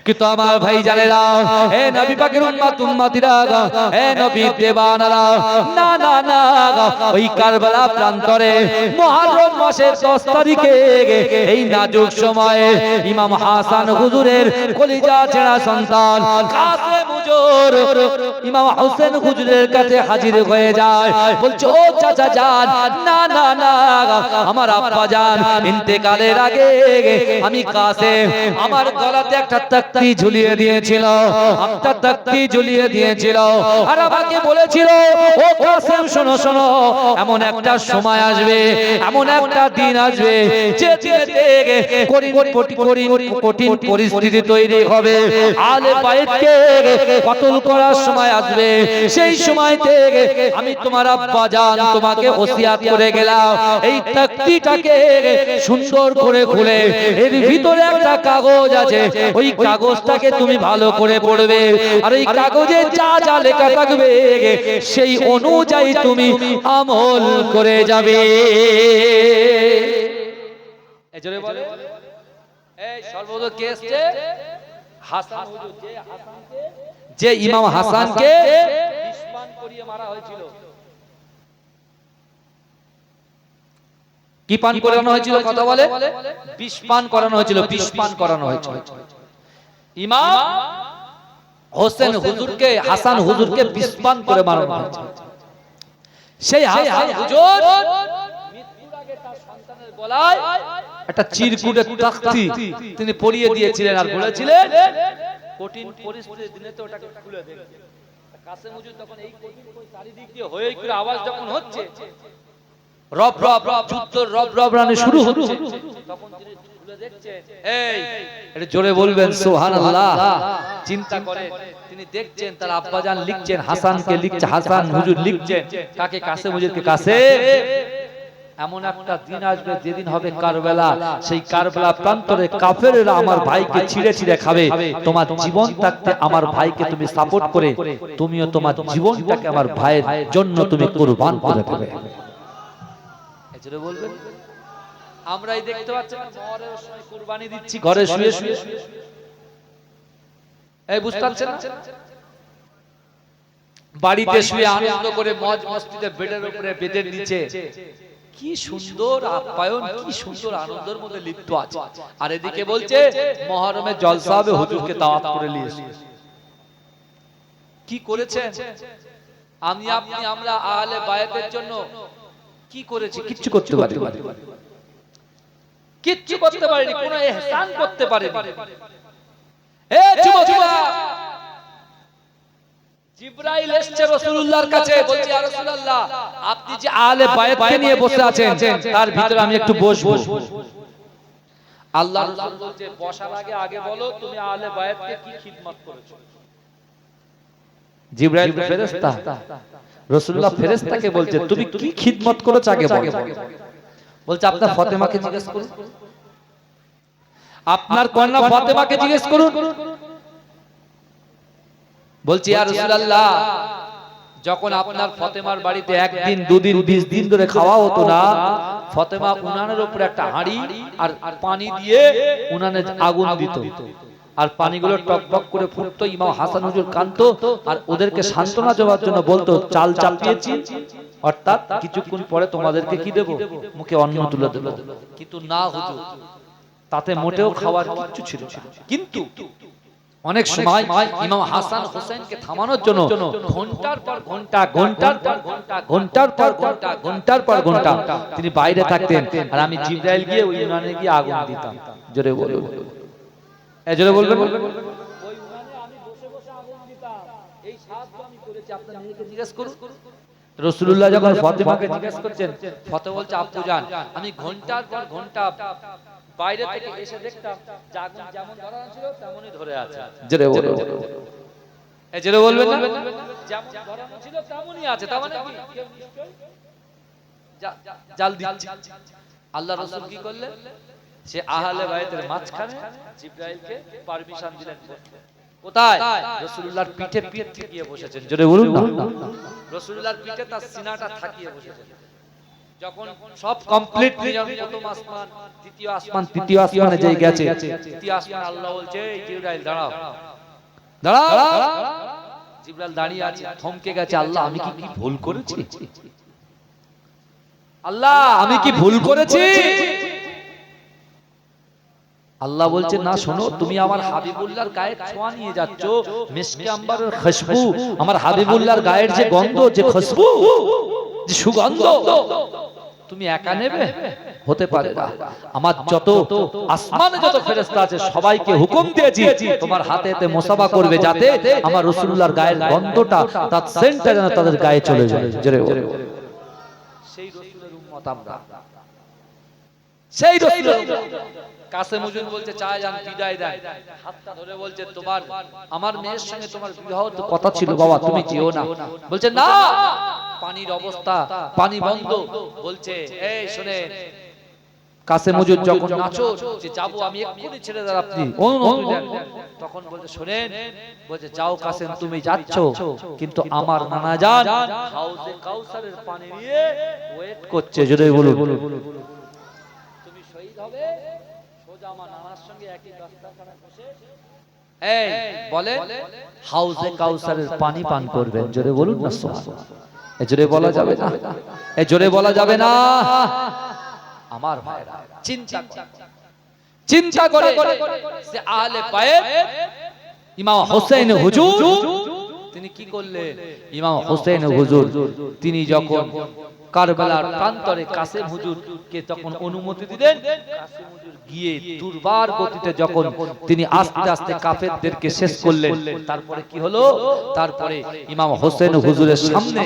কিন্তু আমার ভাই জানেরা, হে নবী পাকের উম্মত উম্মতিরা, হে নবী দেওয়ানারা, না না না, ওই কারবালা প্রান্তরে মুহররম মাসের 10 তারিখে এই নাজুক সময়ে ইমাম হাসান হুজুরের কলিজা ছেঁড়া সন্তান কাসেম হুজুর ইমাম হোসেন হুজুরের কাছে হাজির হয়ে যায়। বলছে, ও চাচা জান, না না না, আমার আব্বা জান ইন্তেকালের আগে আমি কাসেম আমার গলাতে একটা তাকতি ঝুলিয়ে দিয়েছিল, একটা তাকতি ঝুলিয়ে দিয়েছিল, আর আমাকে বলেছিল, ও কাসেম শোনো শোনো, এমন একটা সময় আসবে, এমন একটা দিন আসবে যে দিনে কঠিন পরিস্থিতি তৈরি হবে, আলে বাইতকে কতল করার সময় আসবে, সেই সময় থেকে আমি তোমার আব্বা জান তোমাকে ওসিয়াত করে গেলাম, এই তাকতিটাকে সুন্দর করে খুলে এর ভিতরে একটা কাগজ আছে, ওই কাগজটাকে তুমি ভালো করে পড়বে, আর এই কাগজে যা যা লেখা থাকবে সেই অনুযায়ী তুমি আমল করে যাবে। এজরে বলে, এই সর্বপ্রথম কে এসেছে? হাসান হুজুর, যে ইমাম হাসানকে বিস্মান করিয়ে মারা হয়েছিল। কি পান করানো হয়েছিল কথা বলে? বিষ পান করানো হয়েছিল, বিষ পান করানো হয়েছিল। ইমাম হোসেন হুজুরকে, হাসান হুজুরকে বিষ পান করে মারানো হয়েছিল। সেই হাসান হুজুর মৃত্যুর আগে তার সন্তানের গলায় একটা চিরকুটের তখ্তি তিনি পরিয়ে দিয়েছিলেন আর বলেছিলেন কঠিন পরিস্থিতির দিনে তো ওটাকে খুলে দেন। কাসেম হুজুর তখন এই কঠিন চারিদিক দিয়ে হয়ে করে আওয়াজ যখন হচ্ছে, রব রব যুদ্ধ রব রব রানে শুরু হচ্ছে, তখন তিনি খুলে দেখছেন, এই এটা জোরে বলবেন সুবহানাল্লাহ। চিন্তা করে তিনি দেখছেন তার আব্বাজান লিখছেন, হাসানকে লিখছে, হাসান হুজুর লিখছেন কাকে? কাসেম হুজুরকে। কাসেম, এমন একটা দিন আসবে যেদিন হবে কারবালা, সেই কারবালা প্রান্তরে কাফেররা আমার ভাইকে ছিঁড়ে ছিঁড়ে খাবে। তোমার জীবন থাকতে আমার ভাইকে তুমি সাপোর্ট করে তুমিও তোমার জীবনটাকে আমার ভাইয়ের জন্য তুমি কুরবান করে দেবে। এজন্য বলবেন আমরাই দেখতে পাচ্ছি না মহরের সময় কুরবানি দিচ্ছি ঘরে শুয়ে শুয়ে। এই বুঝতে পারছেন না? বাড়িতে শুয়ে আনন্দ করে মজ মস্তিতে বেডের উপরে বেদের নিচে কি সুন্দর আপ্যায়ন, কি সুন্দর আনন্দের মধ্যে লিপ্ত আছে। আর এদিকে বলছে মুহররমে জলসা হবে, হুজুরকে দাওয়াত করে নিয়ে এসে। কি করেছেন আমি আপনি আমরা আহলে বায়াতের জন্য? কি করেছি? কিচ্ছু করতে পারিনি, কিচ্ছু করতে পারিনি, কোনো ইহসান করতে পারিনি। এ যুবকেরা, জিবরাইল এসেছে রাসূলুল্লাহর কাছে, বলছে ইয়া রাসূলুল্লাহ আপনি যে আহলে বায়াতকে নিয়ে বসে আছেন তার ভিতরে আমি একটু বসবো। আল্লাহর রাসূল বলছে বসার আগে আগে বলো তুমি আহলে বায়াতকে কি খিদমত করেছো। জিবরাইল ফেরেশতা, রাসূলুল্লাহ ফেরেশতাকে বলছে তুমি কি খিদমত করেছো আগে বলো। বলছে আপনার ফাতেমাকে জিজ্ঞেস করুন, আপনার কন্যা ফাতেমাকে জিজ্ঞেস করুন। বলছি ইয়া রাসূলুল্লাহ যখন আপনার ফাতেমার বাড়িতে একদিন দুদিন 20 দিন ধরে খাওয়া হতো না, ফাতেমা উনানের উপরে একটা হাঁড়ি আর পানি দিয়ে উনানে আগুন দিত, আর পানিগুলো টকবক করে ফুটতো। ইমাম হাসান হুজুর কাঁদতো আর ওদেরকে সান্ত্বনা দেওয়ার জন্য বলতো চাল চাপিয়েছি, অর্থাৎ কিছুক্ষণ পরে তোমাদেরকে কি দেব? মুখে অন্ন তুলে দেব। কিন্তু না হুজুর, তাতে মোটেও খাওয়ার কিছু ছিল না। কিন্তু অনেক সময় ইমাম হাসান হোসেনকে থামানোর জন্য ঘন্টার পর ঘন্টা, ঘন্টার পর ঘন্টা, ঘন্টার পর ঘন্টা, ঘন্টার পর ঘন্টা তিনি বাইরে থাকতেন, আর আমি জিবরাইল গিয়ে ওই উনানে গিয়ে আগুন দিতাম। জোরে বলুন, এই জোরে বলবেন। ওই উনানে আমি বসে বসে আগুন দিতাম, এই সাহায্য আমি করেছি। আপনার মেয়েকে জিজ্ঞেস করুন। রাসূলুল্লাহ যখন ফাতেমাকে জিজ্ঞেস করছেন, ফাতেমা বলছে আব্বুজান আমি ঘন্টার পর ঘন্টা বাইরে থেকে এসে দেখতাম আগুন যেমন ধরা ছিল তেমনই ধরে আছে। জোরে বলুন, এই জোরে বলবেন না? যেমন ধরা ছিল তেমনই আছে। তার মানে কি কেউ নিশ্চয়ই জাল দিচ্ছে। আল্লাহ রাসূল কি করলেন? সে আহলে বায়াতের মাঝখানে জিবরাইলকে পারমিশন দিলেন। কোথায়? রাসূলুল্লাহর পিঠে পিঠ ঠেকিয়ে বসেছেন। জোরে বলুন না। রাসূলুল্লাহর পিঠে তার সিনাটা ঠাকিয়ে বসেছেন। যখন সব কমপ্লিট প্রথম আসমান, দ্বিতীয় আসমান, তৃতীয় আসমানে যেই গেছে, তৃতীয় আসমান আল্লাহ বলছে জিবরাইল দাঁড়াও, দাঁড়াও। জিবরাইল দাঁড়িয়ে আছে, থমকে গেছে। আল্লাহ আমি কি ভুল করেছি? আল্লাহ আমি কি ভুল করেছি? আল্লাহ বলছে না, শোনো তুমি আমার হাবিবুল্লাহর গায়ের ছোঁয়া নিয়ে যাচ্ছ, মিশকে আম্বারের খুশবু, আমার হাবিবুল্লাহর গায়ের যে গন্ধ, যে খুশবু, যে সুগন্ধ, তুমি একা নেবে? হতে পারে না। আমার যত আসমানে যত ফেরেশতা আছে সবাইকে হুকুম দিয়েছি তোমার হাতেতে মুসাফা করবে, যাতে আমার রাসূলুল্লাহর গায়ের গন্ধটা, তার সেন্টটা যেন তাদের গায়ে চলে যায়। জোরে বলো, সেই রাসূলের উম্মত আমরা, সেই রাসূলের কাসেম হুজুর বলছে চায় যান বিদায় দেন, হাতটা ধরে বলছে তোমার আমার মেয়ের সঙ্গে তোমার বিবাহ তো কথা ছিল বাবা, তুমি যেও না। বলছে না, পানির অবস্থা, পানি বন্ধ। বলছে এই শুনে কাসেম হুজুর যখন নাচো যে যাবো আমি এক্ষুনি ছেড়ে দাও, আপনি অনুমতি দেন। তখন বলছে শুনেন, বলছে যাও কাসেম তুমি যাচ্ছ, কিন্তু আমার নানা জান হাউজে কাউসারের পানি নিয়ে ওয়েট করছে। জোরে বলুন, তুমি শহীদ হবে সোজা আমার নানার সঙ্গে একই দস্তরখানায় বসে এই বলে হাউজে কাউসারের পানি পান করবেন। জোরে বলুন না সুবহানাল্লাহ। এ জোরে বলা যাবে না, এ জোরে বলা যাবে না। আমার ভাইরা চিন্তা করে সে আহলে বায়ত ইমাম হোসেন হুজুর তিনি কি করলেন? ইমাম হোসেন হুজুর তিনি যখন কারবালার প্রান্তরে কাসেম হুজুরকে তখন অনুমতি দিলেন, কাসেম হুজুর গিয়ে দুর্বার গতিতে যখন তিনি আস্তে আস্তে কাফেরদেরকে শেষ করলেন, তারপরে কি হলো? তারপরে ইমাম হোসেন হুজুরের সামনে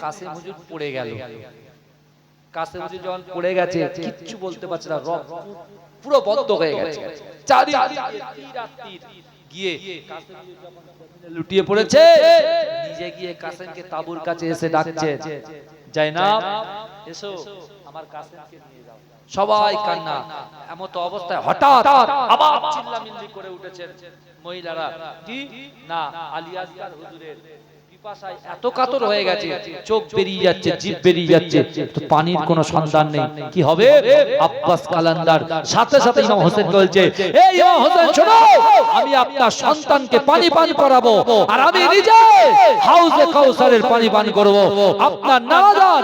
কাসেম হুজুর পড়ে গেল। কাসেম হুজুর যখন পড়ে গেছে, কিচ্ছু বলতে পারছে না, রব পুরো বন্ধ হয়ে গেছে, চারিদিকে গিয়ে কাসেম হুজুর যখন লুটিয়ে পড়েছে, নিজে গিয়ে কাসেমকে তাঁবুর কাছে এসে ডাকছে, জাইনাব এসো, আমার কাসেমকে নিয়ে যাও। সবাই কান্না। এমত অবস্থায় হঠাৎ আবার চিল্লামিল্লি করে উঠেছেন মহিলারা। কি না, আলী আসগার হুজুরের পিপাসায় এত কাতর হয়ে গেছে, চোখ বেরিয়ে যাচ্ছে, জিভ বেরিয়ে যাচ্ছে, পানির কোনো সন্ধান নেই। কি হবে? আব্বাস কালান্দার সাথে সাথে ইমাম হোসেনকে বলছে, এই ইমাম হোসেন শোনো, আমি আপনার সন্তানকে পানি পান করাবো, আর আমি নিজে হাউজে কাউসারের পানি পান করব। আপনার নানাজান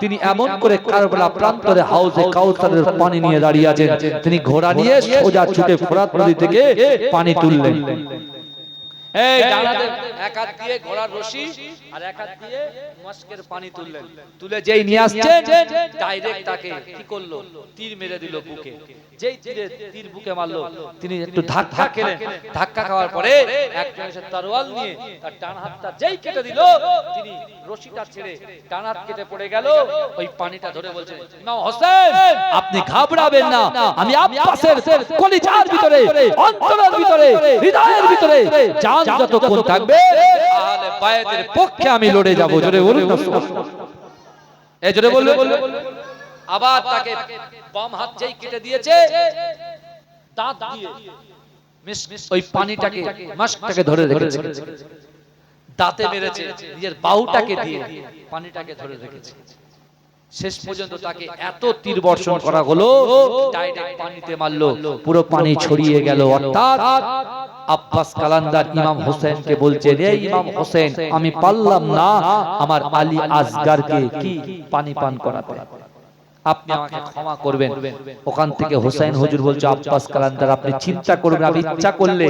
তিনি এমন করে কারবালা প্রান্তরে হাউজে কাউসারের পানি নিয়ে দাঁড়িয়ে আছেন, তিনি ঘোড়া নিয়ে সোজা ছুটে ফোরাত নদী থেকে পানি তুললেন। এই ডানাতে এক হাত দিয়ে ঘোড়ার রশি আর এক হাত দিয়ে মস্কের পানি তুললেন, তুলে যেই নিয়ে আসছেন ডাইরেক্ট তাকে কি করলো? তীর মেরে দিল বুকে। যেই তীর বুকে মারলো, তিনি একটু ধাক্কা খেলেন। ধাক্কা খাওয়ার পরে একজন এসে তরোয়াল নিয়ে তার ডান হাতটা যেই কেটে দিল, তিনি রশিটা ছেড়ে ডান হাত কেটে পড়ে গেল। ওই পানিটা ধরে বলছে, ইমাম হোসেন আপনি ঘাবড়াবেন না, আমি আব্বাসের কলিজার ভিতরে, অন্তরের ভিতরে, হৃদয়ের ভিতরে জান যতক্ষণ থাকবে আহলে বায়তের পক্ষে আমি লড়ে যাব। জোরে বলুন না সুবহানাল্লাহ। এই জোরে বলুন। আবার তাকে বাম হাত যেই কেটে দিয়েছে, দাঁত দিয়ে ওই পানিটাকে মাস্কটাকে ধরে রেখেছে, দাঁতে মেরেছে, নিজের বাহুটাকে দিয়ে পানিটাকে ধরে রেখেছে। শেষ পর্যন্ত তাকে এত তীর বর্ষণ করা হলো, ডাইরেক্ট পানিতে মারলো, পুরো পানি ছড়িয়ে গেল। অর্থাৎ আব্বাস কালান্দার ইমাম হোসেনকে বলছে, রে ইমাম হোসেন, আমি পারলাম না আমার আলী আসগারকে কি পানি পান করাতে, আপনি আমাকে ক্ষমা করবেন। ওখান থেকে হোসেন হুজুর বলছে, আব্বাস কালান্দার আপনি চিন্তা করবেন, আপনি ইচ্ছা করলে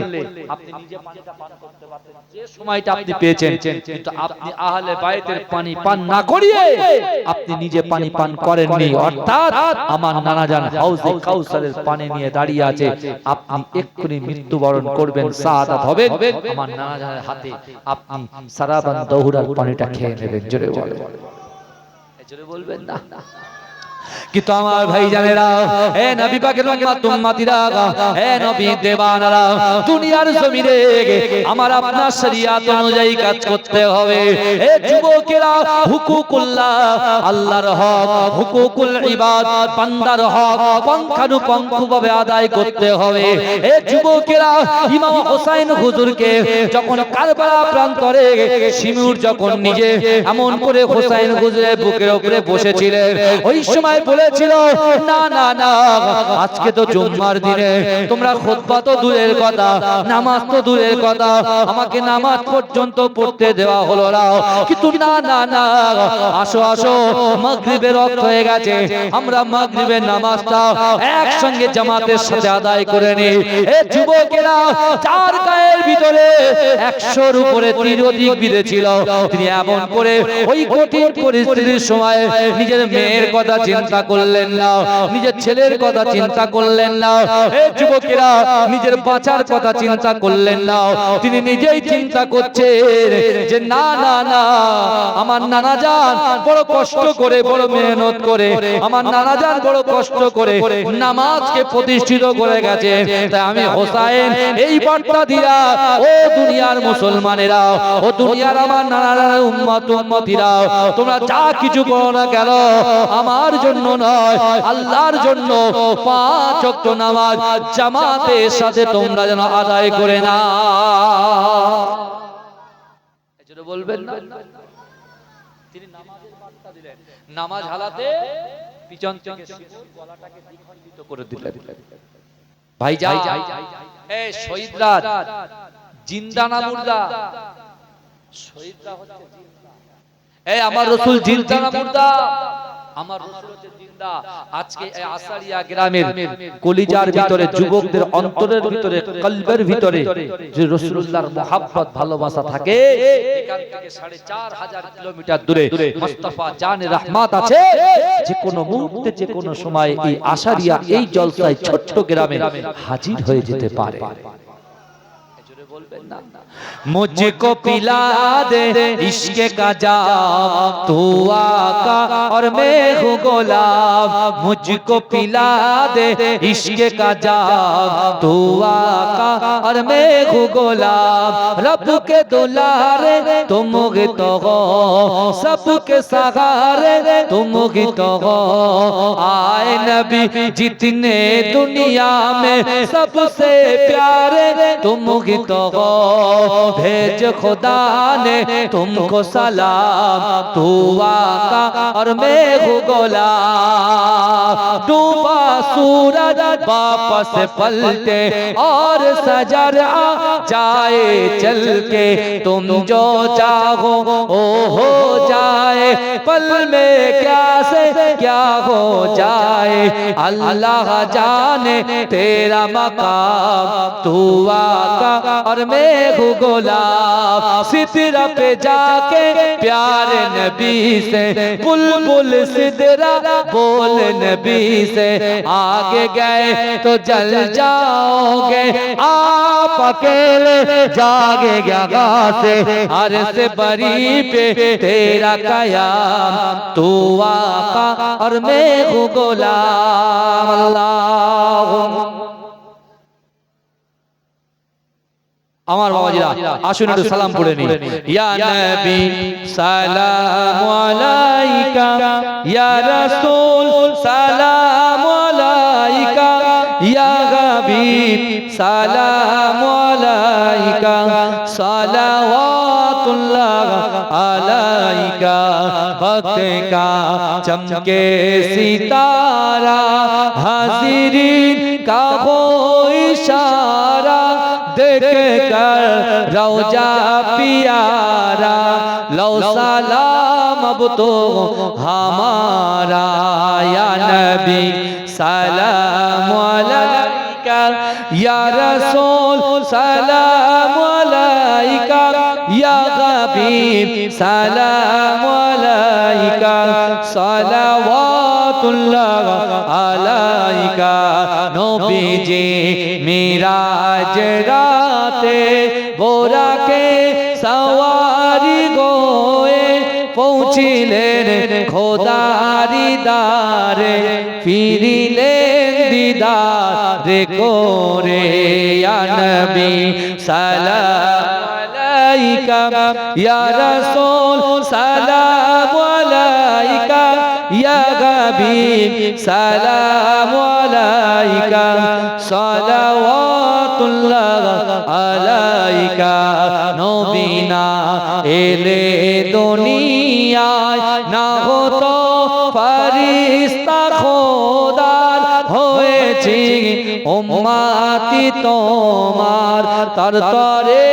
আপনি নিজে পানিটা পান করতে পারতেন, যে সময়টা আপনি পেয়েছেন, কিন্তু আপনি আহলে বায়তের পানি পান না করিয়ে আপনি নিজে পানি পান করেননি। অর্থাৎ আমার নানাজান হাউজে কাউসারের পানি নিয়ে দাঁড়িয়ে আছে, আপনি এক্ষুনি মৃত্যুবরণ করবেন, শাহাদাত হবেন আমার নানাজানের হাতে, আপনি সারাবান দহুরার পানিটা খেয়ে নেবেন। জোরে বলেন, জোরে বলবেন না। কিন্তু আমার ভাই জানেরা, হে নবী পাকের উম্মত উম্মতিরা, হে নবী দেওয়ানারা, দুনিয়ার জমিনে আমার আপনার শরিয়ত অনুযায়ী কাজ করতে হবে। হে যুবকেরা, হুকুকুল্লাহ, আল্লাহর হক, হুকুকুল ইবাদ, বান্দার হক পঙ্খানুপঙ্খভাবে আদায় করতে হবে। হে যুবকেরা, ইমাম হোসেন হুজুরকে যখন কারবালা প্রান্তরে শিমুর যখন নিজে এমন করে হোসেন হুজুরের বুকের উপরে বসেছিলেন, ওই সময় বলেছিল, না না না, আজকে তো জুম্মার দিনে তোমরা খুতবা তো দূরের কথা, নামাজ তো দূরের কথা, আমাকে নামাজ পর্যন্ত পড়তে দেওয়া হলো না। কিন্তু না না না, আসো আসো, মাগরিবের ওয়াক্ত হয়ে গেছে, আমরা মাগরিবের নামাজটা একসঙ্গে জামাতের সাথে আদায় করে নিই। এ যুবকেরা, চার গায়ের ভিতরে 100-র উপরে তীর অধিক বিঁধেছিল, তিনি এমন করে ওই কঠিন পরিস্থিতির সময় নিজের মেয়ের কথা চিন্তা করলেন না, নিজের ছেলের কথা চিন্তা করলেন না। এই যুবকেরা, নিজের বাঁচার কথা চিন্তা করলেন না, তিনি নিজেই চিন্তা করছেন যে না না না, আমার নানাজান বড় কষ্ট করে, বড় মেহনত করে, আমার নানাজান বড় কষ্ট করে নামাজকে প্রতিষ্ঠিত করে গেছে, তাই আমি হোসেন এই বার্তা দিয়া, ও দুনিয়ার মুসলমানেরা, ও দুনিয়ার আমার নানার উম্মত উম্মতিরা, তোমরা যা কিছু করো না কেন, আমার জন্য নয়, আল্লাহর জন্য 5 ওয়াক্ত নামাজ জামাতের সাথে তোমরা যেন আদায় করে না। এজন্য বলবেন না, তিনি নামাজের বার্তা দিলেন, নামাজ হালাতে পিছন থেকে শিশুর গলাটাকে দ্বিখণ্ডিত করে দিলেন। ভাইজান, এই শহীদরা জিন্দা না মুর্দা? শহীদরা হচ্ছে জিন্দা। এই আমার রাসূল জিন্দা না মুর্দা? আমার রাসূল হচ্ছেন জিন্দা। আজকে এই আসারিয়া গ্রামের কলিজার ভিতরে, যুবকদের অন্তরের ভিতরে, কলবের ভিতরে যে রাসূলুল্লাহর মুহাব্বত ভালোবাসা থাকে, এখান থেকে 4500 কিলোমিটার দূরে মুস্তাফা জানে রহমত আছে। যে কোনো মুহূর্তে, যে কোনো সময় এই আসারিয়া এই জলসায় ছোট্ট গ্রামে হাজির হয়ে যেতে পারে। मुझको पिला दे इश्क का जाम, तू आका और मैं हूँ गुलाम। मुझको पिला दे इश्क का जाम, तू आका और मैं हूँ गुलाम। रब के दुलारे तुम ही तो हो, सबके सहारे तुम ही तो हो। आए नबी जितने दुनिया में सबसे प्यारे तुम ही तो हो। भेज खुदा ने तुमको सलाम, तू आका और मैं हूँ गुलाम। डूबा सूरज वापस पलटे और सजर आ जाए चल के, तुम जो चाहो ओ हो जाए। पल में क्या से क्या हो जाए, अल्लाह जाने तेरा मकाम। तू आका और मैं हूँ गुलाम। सिदरा पे जाके प्यारे नबी से, बुलबुल सिदरा बोल नबी से। आगे गए तो जल जाओगे आप अकेले, जागे गया से हर से बरी पे तेरा कयाम। तू आका और मैं हूँ गुलाम। अल्लाह আমার বাবাজিরা আসুন একটু সালাম পড়ে নি। ইয়া নবী সালাম আলাইকা, ইয়া রাসূল সালাম আলাইকা, ইয়া হাবিব সালাম আলাইকা, সালাওয়াতুল্লাহ আলাইকা। वक्त का चमके सितारा, हाजिरीन का हो इशारा, देख कर रौजा प्यारा, लो सलाम अब तो हमारा। या नबी सलाम अलैका, या रसूल सलाम अलैका, या हबीब सलाम अलैका, सलावतुल्लाह अलैका। नबीजी मिराज राते बोरा के सवारी गोए, पहुँचिलेन খোদারি দারে, ফিরিলেন দিদারে করে। ইয়া নবী সালাম আলাইকা, ইয়া রাসূল সালাম আলাইকা, ইয়া হাবিব সালাম আলাইকা, সালাওয়াতুল্লাহ আলাইকা। নবী না এলে দুনিয়ায় না হতো ফেরেশতা খোদার, হয়েছি উম্মতি তোমার তার তরে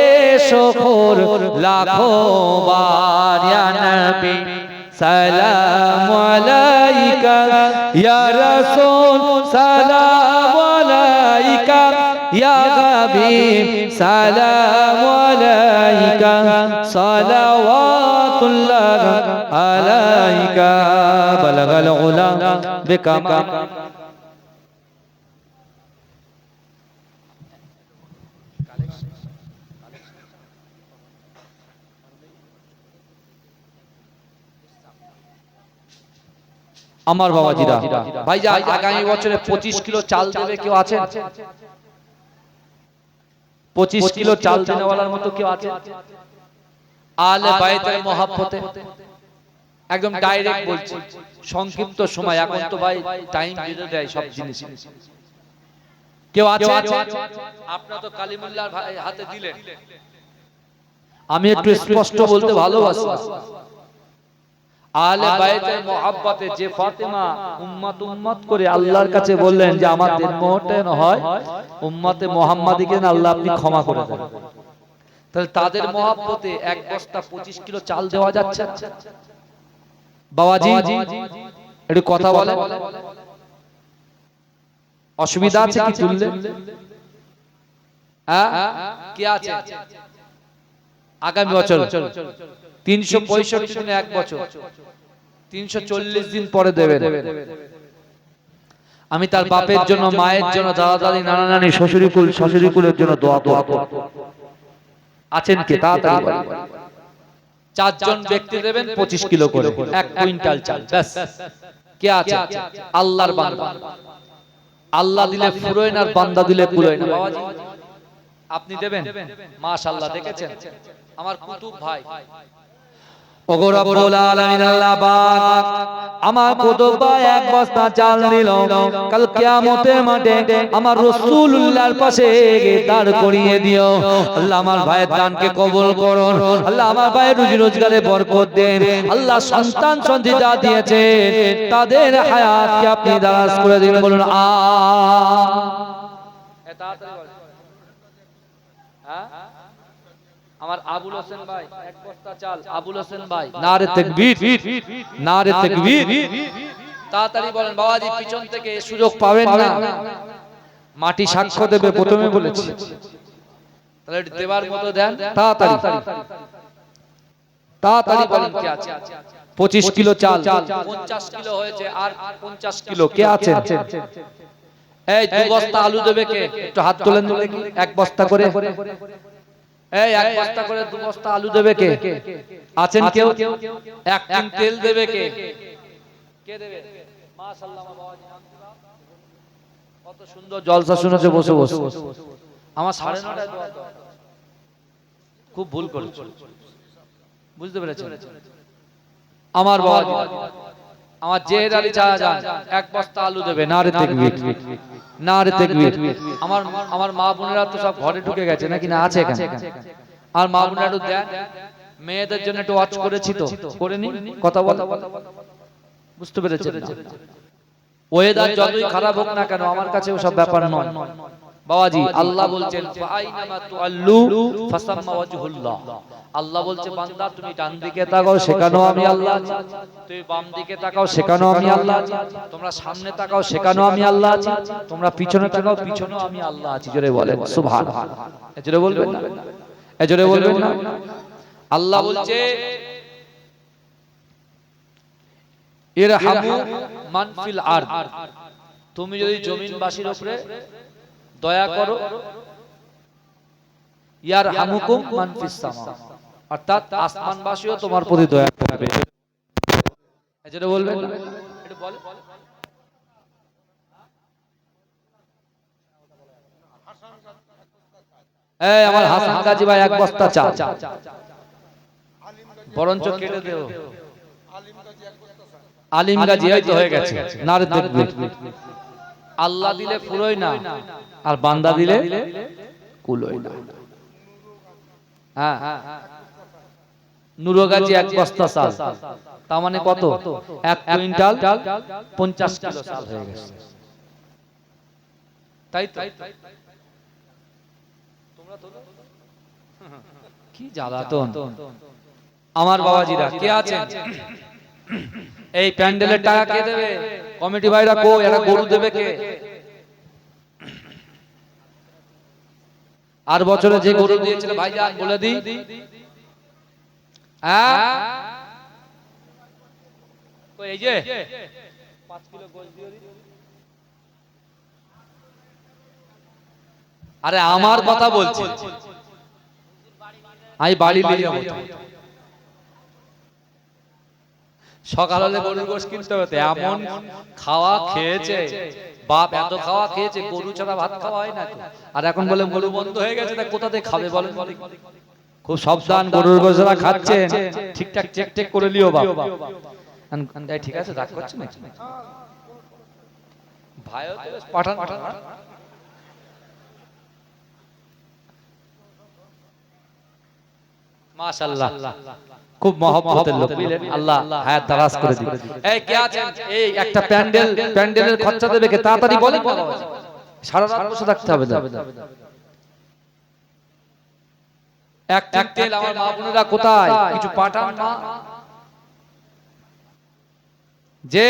শুকর লাখো বার। ইয়া নবী সালাম আলাইকা, ইয়া রাসূল সালাম আলাইকা, ইয়া হাবিব সালাম আলাইকা, সালাওয়াতুল্লাহ আলাইকা। বালাগাল উলা বিকামাল। আমার বাবাজিরা ভাইজান, আগামী বছরে 25 কিলো চাল দেবে কেউ আছেন? 25 কিলো চাল দেনেওয়ালার মতো কেউ আছে? আলে বাইতের মহব্বতে একদম ডাইরেক্ট বলছি, সংক্ষিপ্ত সময়, এখন তো ভাই টাইম দিতে দেয় সব জিনিস। কেউ আছে? আপনারা তো কালিমুল্লাহর হাতে দিলেন, আমি একটু স্পষ্ট বলতে ভালোবাসি। আলে বাইতের মহব্বতে যে ফাতেমা উম্মত করে আল্লাহর কাছে বললেন যে আমার মোটে হয় উম্মতে মুহাম্মাদিকে আল্লাহ আপনি ক্ষমা করে দেন, তাহলে তাদের মহব্বতে এক বস্তা 25 কিলো চাল দেওয়া যাচ্ছে বাবাজি? একটু কথা বলে, অসুবিধা আছে কি তুললে? হ্যাঁ কি আছে? আগামী বছর 365 দিনে এক বছর, 340 দিন পরে দেবেন। আমি তার বাপের জন্য, মায়ের জন্য, দাদা দাদি, নানা নানি, শ্বশুরিকুল শাশুড়িকুলের জন্য দোয়া করব। আছেন কে? তাড়াতাড়ি বলেন। 4 জন ব্যক্তি দেবেন 25 কিলো করে, 1 কুইন্টাল চাল। ব্যাস। কে আছে? আল্লাহর বান্দা। আল্লাহ দিলে ফুরোয় না, আর বান্দা দিলে কুলোয় না। বাবাজি আপনি দেবেন? মাশাআল্লাহ, দেখেছেন আমার কুতুব ভাই। ওগো রব্বুল আলামিন আল্লাহ পাক আমার কুতুব ভাই এক বস্তা চাল দিল, কাল কিয়ামতের মাঠে আমার রাসূলুল্লাহর পাশে দাঁড় করিয়ে দিও। আল্লাহ আমার ভাইয়ের দানকে কবুল করুন। আল্লাহ আমার ভাইয়ের রুজি রোজগারে বরকত দেন। আল্লাহ সন্তান সন্ততি যা দিয়েছেন তাদের হায়াতকে আপনি দারাজ করে দিন, বলুন আমার আবুল হোসেন ভাই এক বস্তা চাল। আবুল হোসেন ভাই, নারে তাকবীর, নারে তাকবীর। তাড়াতাড়ি বলেন বাবাজি, পিছন থেকে সুযোগ পাবেন না। মাটি সাক্ষ্য দেবে, প্রথমে বলেছি। তাহলে দেবার মতো দেন, তাড়াতাড়ি তাড়াতাড়ি বলেন কে আছে? 25 কিলো চাল, 50 কিলো হয়েছে, আর 50 কিলো কে আছে? এই 2 বস্তা আলু দেবে কে? একটু হাত তোলেন দেখি। 1 বস্তা করে, এই 1 বস্তা করে 2 বস্তা আলু দেবে কে? আছেন কেউ? 1 টিন তেল দেবে কে? কে দেবে? মাশাআল্লাহ বাবাজি, কত সুন্দর জলসা শুনেছে বসে বসে। আমার 9:30টায় দোয়া, খুব ভুল করেছি, বুঝতে পেরেছেন? আমার বাবাজি, আমার জেহেদ আলী চাচা 1 বস্তা আলু দেবে। নারে তাকবীর, নারে তাকবীর। আমার মা বোনেরা তো সব ঘরে ঢুকে গেছে নাকি? না আছে এখানে? আর মা বোনেরা একটু দেন, মেয়েদের জন্য একটু ওয়াচ করেছি তো, করেনি? কথা বল, বুঝতে পেরেছেন? ওয়েদার যতই খারাপ হোক না কেন, আমার কাছে ওসব ব্যাপার নয় বাবাজি। আল্লাহ বলছেন ফাইনামা তুআল্লু ফাসাম্মা ওয়াজহুল্লাহ। আল্লাহ বলছে বান্দা তুমি ডান দিকে তাকাও, সেখানেও আমি আল্লাহ আছি। তুমি বাম দিকে তাকাও, সেখানেও আমি আল্লাহ আছি। তোমরা সামনে তাকাও, সেখানেও আমি আল্লাহ আছি। তোমরা পিছনে তাকাও, পিছনেও আমি আল্লাহ আছি। জোরে বলেন সুবহানাল্লাহ। জোরে বলবেন না, জোরে বলবেন না। আল্লাহ বলছে ইরহামু মান ফিল আরদ, তুমি যদি জমিনবাসীর উপরে দয়া করো, ইয়ারহামুকুম মান ফিস সামা, অর্থাৎ আসমানবাসীও তোমার প্রতি দয়া করবে। যেটা বলবেন একটু বলেন। এই আমার হাসান গাজী ভাই 1 বস্তা চাল, বরঞ্চ কেটে দেও। আলিম গাজী এই তো হয়ে গেছে। নারে তাকবীর। আল্লাহ দিলে ফুরোয় না, আর বান্দা দিলে কুলোয় না। হ্যাঁ, নুরো গাজী 1 বস্তা চাল, তার মানে কত? 1 কুইন্টাল 50 কিলো চাল হয়ে গেছে। তাই তো? তোমরা তো কি জ্বালাতন। আমার বাবাজিরা কে আছেন? এই প্যান্ডেলের টাকা কে দেবে? কমিটি ভাইরা কো, এরা গরু দেবে কে? আর বছরে যে গরু দিয়েছিল ভাইজান বলে দিই, হ্যাঁ এই যে 5 কিলো গোশত দিও। আরে আমার কথা বলছি, আমি বাড়ি নিয়ে যাব। সকাল হলে গরুর গোশত কিনতে হতো, এমন খাওয়া খেয়েছে বাপ, এত খাওয়া খেয়েছে, গরু ছাড়া ভাত খাওয়া হয় না। আর এখন বলে গরু বন্ধ হয়ে গেছে, তা কোথা থেকে খাবে বলেন? খুব সাবধান, গরুর গোশত খাচ্ছেন ঠিকঠাক চেক টেক করে লিও বাপ। ঠিক আছে, রাগ করছে না ভাই, পাঠান পাঠান। মাশাআল্লাহ, খুব মহব্বতের লোক, বুঝলেন? আল্লাহ হায়াত দারাজ করে দিন। এই কে আছেন? এই একটা প্যান্ডেলের খরচা দেবে কে? তাড়াতাড়ি বলেন, সারা রাত বসে থাকতে হবে না। 1 টিন তেল আমার মা বোনেরা কোথায়? কিছু পাঠান মা। যে